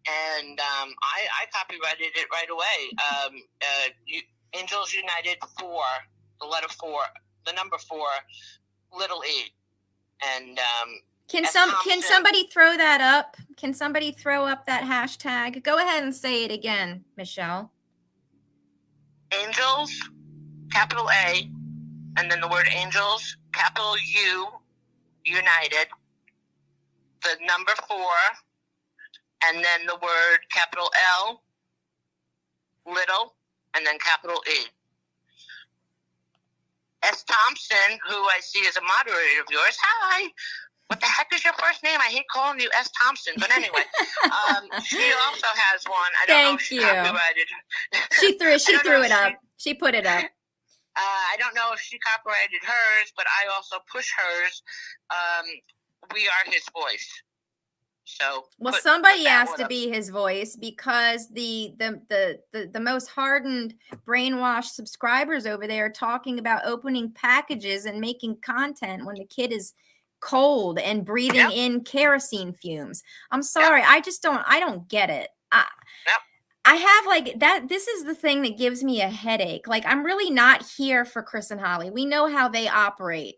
and I copyrighted it right away. Angels United 4, the letter 4, the number 4, little e, and can somebody throw that up? Can somebody throw up that hashtag? Go ahead and say it again, Michelle. Angels, capital A, and then the word angels, capital U, United, the number 4, and then the word capital L, little, and then capital E. S. Thompson, who I see as a moderator of yours, hi. What the heck is your first name? I hate calling you S. Thompson, but anyway, she also has one. I don't know if she copyrighted. She threw it up. She put it up. I don't know if she copyrighted hers, but I also push hers. We are his voice. So well, put somebody that has one to up. be his voice, because the most hardened, brainwashed subscribers over there are talking about opening packages and making content when the kid is cold and breathing Yep. in kerosene fumes. I'm Yep. sorry, I don't get it. Yep. I have like that. This is the thing that gives me a headache. Like, I'm really not here for Chris and Holly. We know how they operate.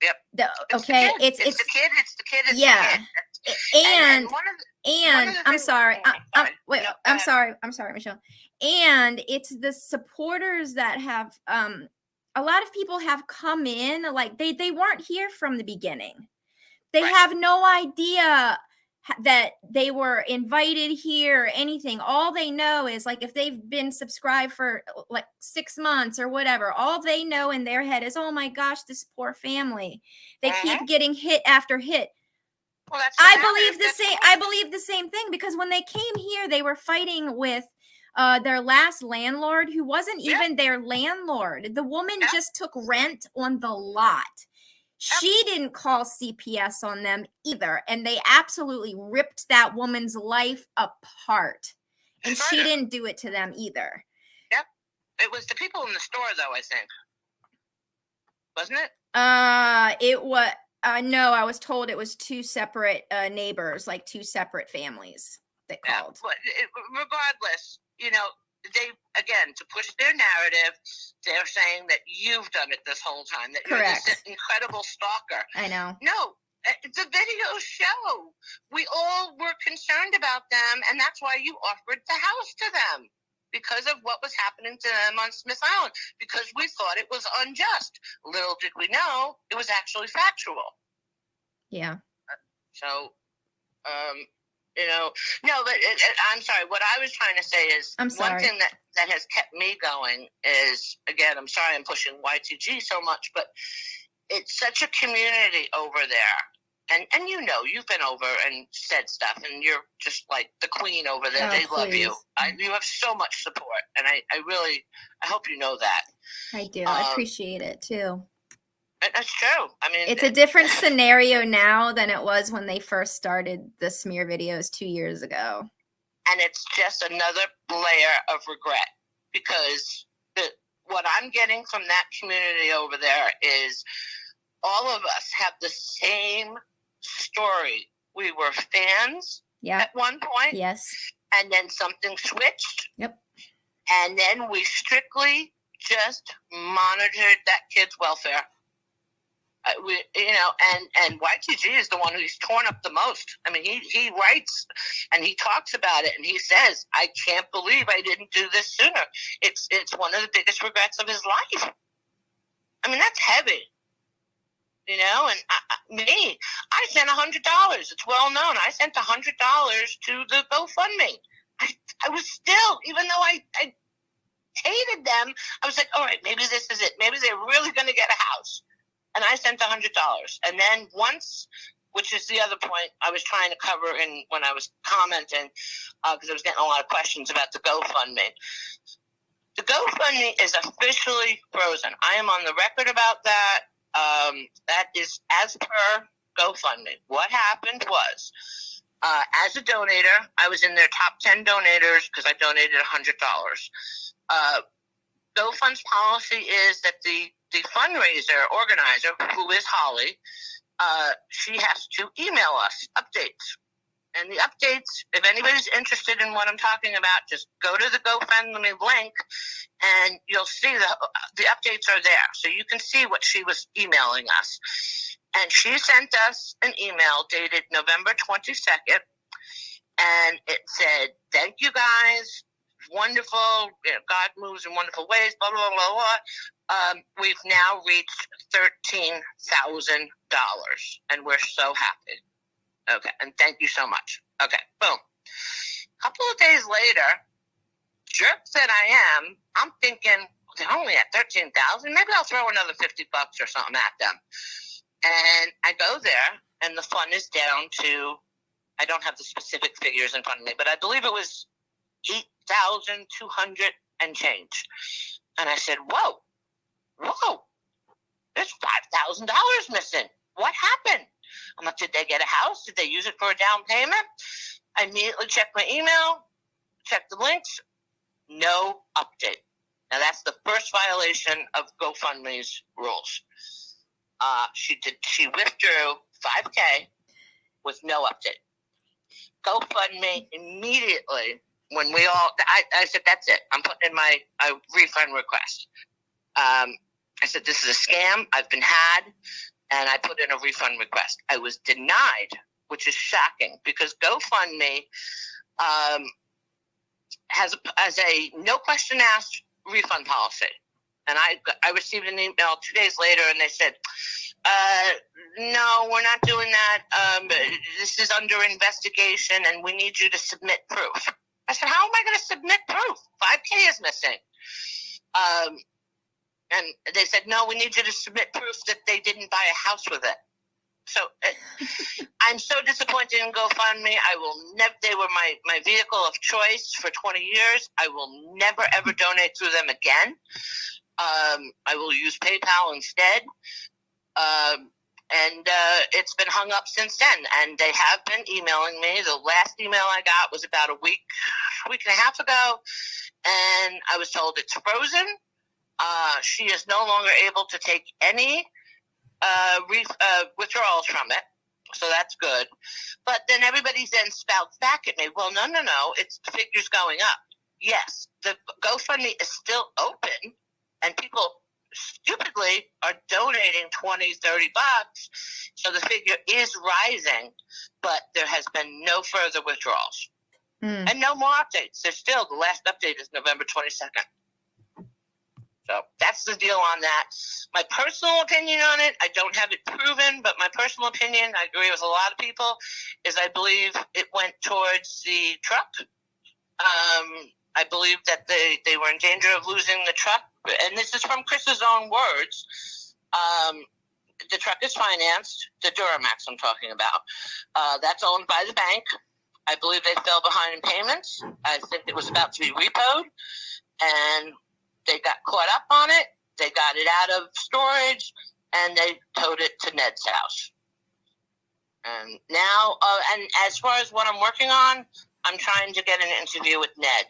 Yep. Okay, it's the kid. It's the kid. It's yeah. the kid. And one of and the I'm things, sorry. Wait, No, go I'm ahead. sorry, Michelle. And it's the supporters that have a lot of people have come in, like they weren't here from the beginning. They Right. have no idea that they were invited here or anything. All they know is, like, if they've been subscribed for like 6 months or whatever, all they know in their head is, oh my gosh, this poor family. They keep getting hit after hit. Well, that's the I narrative believe the that's same. pushed. I believe the same thing, because when they came here, they were fighting with their last landlord, who wasn't Yep. even their landlord. The woman Yep. just took rent on the lot. Yep. She didn't call CPS on them either, and they absolutely ripped that woman's life apart. And she didn't do it to them either. Yep. It was the people in the store, though, I think. Wasn't it? It was. No, I was told it was two separate neighbors, like two separate families that called. But regardless, they, again, to push their narrative, they're saying that you've done it this whole time, that Correct. you're this incredible stalker. I know. No, the videos show we all were concerned about them, and that's why you offered the house to them, because of what was happening to them on Smith Island, because we thought it was unjust. Little did we know it was actually factual. Yeah. So, no, but I'm sorry. What I was trying to say is, one thing that has kept me going is, again, I'm sorry I'm pushing Y2G so much, but it's such a community over there. And you've been over and said stuff, and you're just like the queen over there. They love you. You have so much support, and I hope you know that. I do. I appreciate it too. That's true. I mean, it's a different scenario now than it was when they first started the smear videos 2 years ago. And it's just another layer of regret, because what I'm getting from that community over there is all of us have the same story. We were fans at one point. Yes. And then something switched. Yep. And then we strictly just monitored that kid's welfare. And Y2G is the one who's torn up the most. I mean, he writes and he talks about it, and he says, I can't believe I didn't do this sooner. It's one of the biggest regrets of his life. I mean, that's heavy. And I sent $100. It's well known. I sent $100 to the GoFundMe. I was still, even though I hated them, I was like, all right, maybe this is it. Maybe they're really going to get a house. And I sent $100. And then once, which is the other point I was trying to cover when I was commenting, because I was getting a lot of questions about the GoFundMe. The GoFundMe is officially frozen. I am on the record about that. That is as per GoFundMe. What happened was, as a donator, I was in their top 10 donators because I donated $100. GoFund's policy is that the fundraiser organizer, who is Holly, she has to email us updates. And the updates, if anybody's interested in what I'm talking about, just go to the GoFundMe link and you'll see the updates are there. So you can see what she was emailing us. And she sent us an email dated November 22nd. And it said, thank you guys. Wonderful. God moves in wonderful ways, blah, blah, blah, blah. We've now reached $13,000 and we're so happy. Okay, and thank you so much. Okay, boom. A couple of days later, jerk that I am, I'm thinking, they're only at $13,000. Maybe I'll throw another $50 or something at them. And I go there, and the fund is down to, I don't have the specific figures in front of me, but I believe it was 8,200 and change. And I said, whoa, there's $5,000 missing. What happened? I'm like, did they get a house? Did they use it for a down payment? I immediately checked my email, checked the links, no update. Now that's the first violation of GoFundMe's rules. She withdrew $5,000 with no update. GoFundMe immediately, when I said, that's it. I'm putting in my refund request. I said, this is a scam. I've been had. And I put in a refund request. I was denied, which is shocking because GoFundMe has a no question asked refund policy. And I received an email 2 days later, and they said, no, we're not doing that. This is under investigation, and we need you to submit proof. I said, how am I going to submit proof? $5,000 is missing. And they said, no, we need you to submit proof that they didn't buy a house with it. So I'm so disappointed in GoFundMe. I will never. They were my vehicle of choice for 20 years. I will never, ever donate through them again. I will use PayPal instead. And it's been hung up since then. And they have been emailing me. The last email I got was about a week and a half ago. And I was told it's frozen. She is no longer able to take any withdrawals from it, so that's good. But then everybody then spouts back at me, well, no, it's the figure's going up. Yes, the GoFundMe is still open, and people stupidly are donating $20, $30, so the figure is rising, but there has been no further withdrawals. And no more updates. There's still, the last update is November 22nd. So that's the deal on that. My personal opinion on it, I don't have it proven, but my personal opinion, I agree with a lot of people, is I believe it went towards the truck. I believe that they were in danger of losing the truck. And this is from Chris's own words. The truck is financed, the Duramax I'm talking about. That's owned by the bank. I believe they fell behind in payments. I think it was about to be repoed. And they got caught up on it. They got it out of storage, and they towed it to Ned's house. And now, and as far as what I'm working on, I'm trying to get an interview with Ned.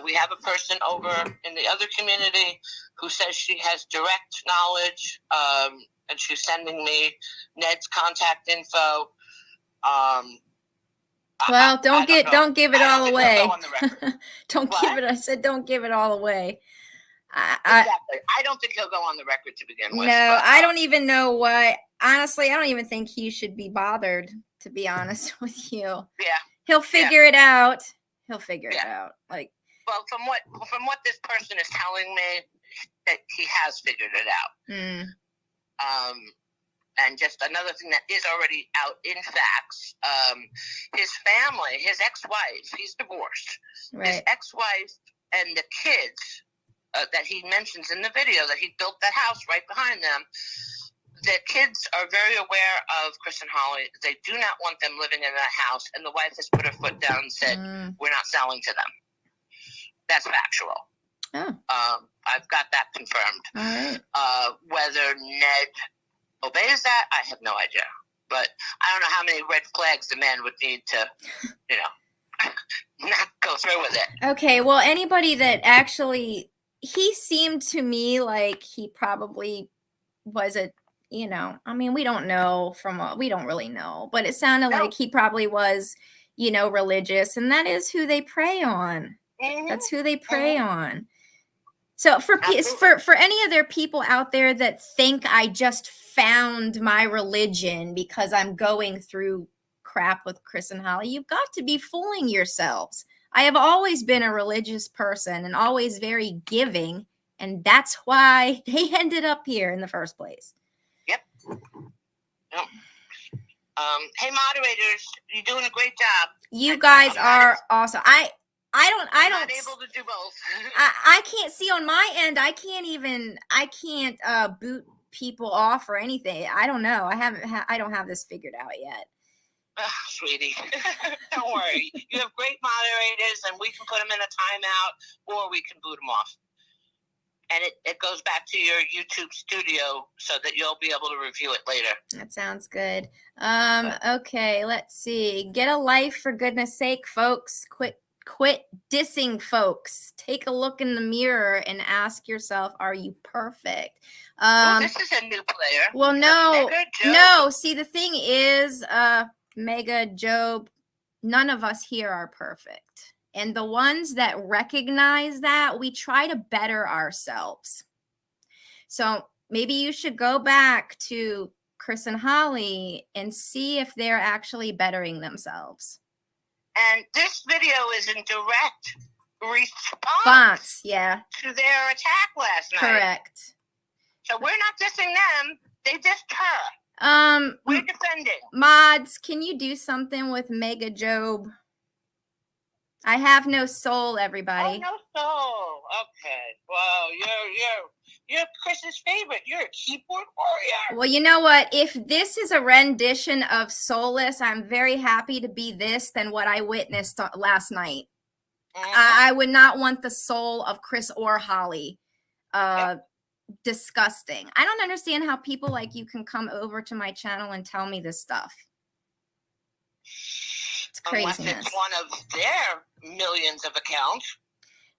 We have a person over in the other community who says she has direct knowledge, and she's sending me Ned's contact info. Well, don't give it all away. Don't What? give it. I said, don't give it all away. Exactly. I don't think he'll go on the record to begin with. No, I don't even know what. Honestly, I don't even think he should be bothered, to be honest with you. Yeah. He'll figure it out. He'll figure it out. Like, well, from what this person is telling me, that he has figured it out. And just another thing that is already out in facts, his family, his ex-wife, he's divorced. right. His ex-wife and the kids that he mentions in the video, that he built that house right behind them, the kids are very aware of Chris and Holly. They do not want them living in that house, and the wife has put her foot down and said, we're not selling to them. That's factual. Oh. I've got that confirmed. All right. Whether Ned obeys that, I have no idea. But I don't know how many red flags the man would need to, not go through with it. Okay, well, anybody that actually, he seemed to me like he probably was I mean, we don't know we don't really know, but it sounded like he probably was, religious, and that is who they prey on. That's who they prey on. So for any other people out there that think I just found my religion because I'm going through crap with Chris and Holly, you've got to be fooling yourselves. I have always been a religious person and always very giving, and that's why they ended up here in the first place. Yep. Hey, moderators, you're doing a great job. You guys are awesome. I don't not able to do both. I can't see on my end. I can't boot people off or anything. I don't know. I don't have this figured out yet. Oh, sweetie, don't worry. You have great moderators, and we can put them in a timeout, or we can boot them off. and it goes back to your YouTube studio so that you'll be able to review it later. That sounds good. Okay, let's see. Get a life, for goodness sake, folks. Quit dissing folks. Take a look in the mirror and ask yourself, are you perfect? This is a new player. Well, no. See, the thing is, Mega Job, none of us here are perfect. And the ones that recognize that, we try to better ourselves. So maybe you should go back to Chris and Holly and see if they're actually bettering themselves. And this video is in direct response to their attack last night. Correct. So we're not dissing them. They dissed her. We're defending. Mods, can you do something with Mega Job? I have no soul, everybody. Oh, no soul. Okay. Well, you're Chris's favorite. You're a keyboard warrior. Well, you know what? If this is a rendition of Soulless, I'm very happy to be this than what I witnessed last night. I would not want the soul of Chris or Holly. Disgusting. I don't understand how people like you can come over to my channel and tell me this stuff. It's craziness. Unless it's one of their millions of accounts.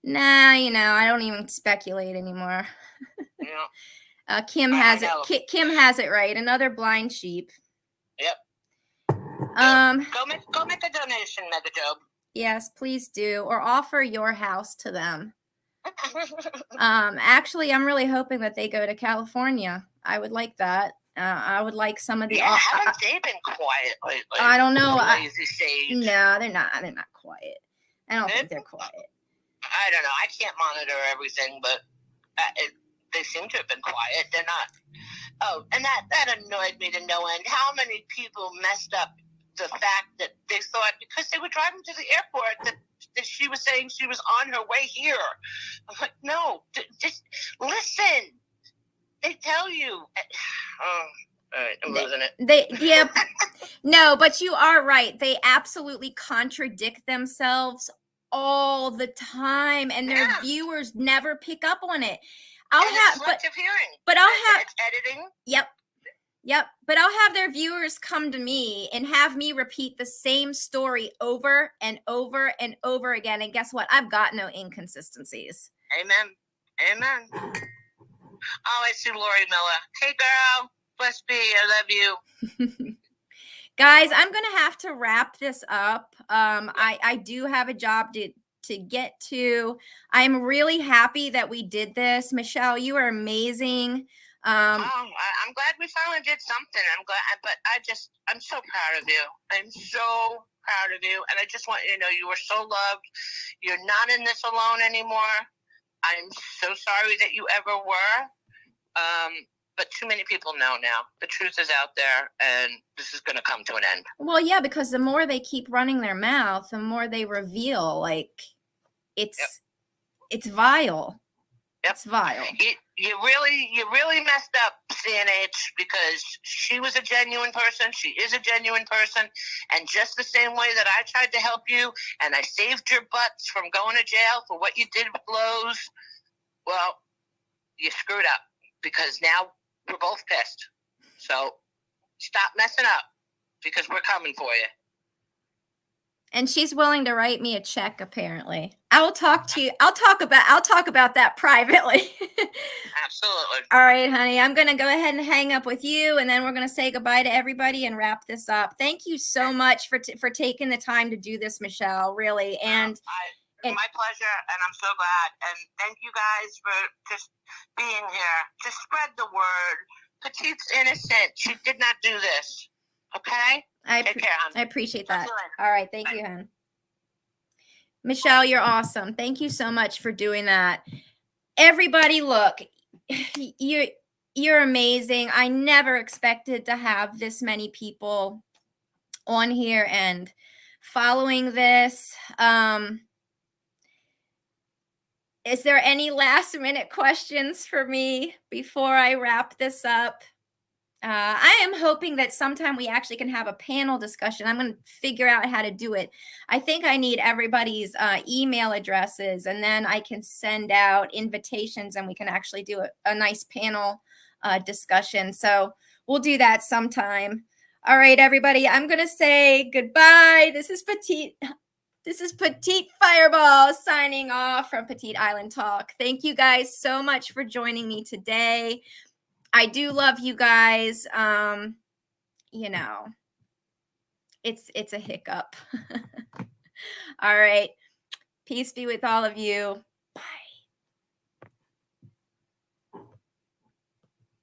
Nah, I don't even speculate anymore. Yeah. Kim has it. Kim has it right. Another blind sheep. Yep. Go make a donation, Mega Job. Yes, please do, or offer your house to them. Actually, I'm really hoping that they go to California. I would like that. I would like some of the. Yeah, haven't they been quiet lately? I don't know. No, they're not. They're not quiet. I don't think they're quiet. I don't know. I can't monitor everything, but they seem to have been quiet. They're not. Oh, and that annoyed me to no end. How many people messed up the fact that they thought because they were driving to the airport that she was saying she was on her way here. I'm like, no, just listen. They tell you. Oh, all right, I'm losing it. No, but you are right. They absolutely contradict themselves all the time, and their viewers never pick up on it. I'll have editing. Yep. But I'll have their viewers come to me and have me repeat the same story over and over and over again. And guess what? I've got no inconsistencies. Amen. Oh, I see Lori Miller. Hey, girl. Bless be. I love you. Guys, I'm going to have to wrap this up. I do have a job to get to. I'm really happy that we did this. Michelle, you are amazing. I'm glad we finally did something. I'm glad, but I'm so proud of you. I'm so proud of you. And I just want you to know you are so loved. You're not in this alone anymore. I'm so sorry that you ever were. But too many people know now. The truth is out there, and this is going to come to an end. Well, yeah, because the more they keep running their mouth, the more they reveal. Like, it's vile. Yep. It's vile. You really messed up, CNH, because she was a genuine person. She is a genuine person. And just the same way that I tried to help you and I saved your butts from going to jail for what you did with Lowe's, well, you screwed up because now we're both pissed. So stop messing up because we're coming for you. And she's willing to write me a check, apparently. I'll talk to you. I'll talk about that privately. Absolutely. All right, honey. I'm going to go ahead and hang up with you, and then we're going to say goodbye to everybody and wrap this up. Thank you so much for taking the time to do this, Michelle, really. And my pleasure, and I'm so glad. And thank you guys for just being here. Just spread the word. Petite's innocent. She did not do this. Okay? Take care, hon. I appreciate that. All right. Thank you, hon. Michelle, you're awesome. Thank you so much for doing that. Everybody, look, you're amazing. I never expected to have this many people on here and following this. Is there any last minute questions for me before I wrap this up? I am hoping that sometime we actually can have a panel discussion. I'm going to figure out how to do it. I think I need everybody's email addresses, and then I can send out invitations and we can actually do a nice panel discussion. So we'll do that sometime. All right, everybody, I'm going to say goodbye. This is Petite Fireball signing off from Petite Island Talk. Thank you guys so much for joining me today. I do love you guys. You know, it's a hiccup. All right. Peace be with all of you.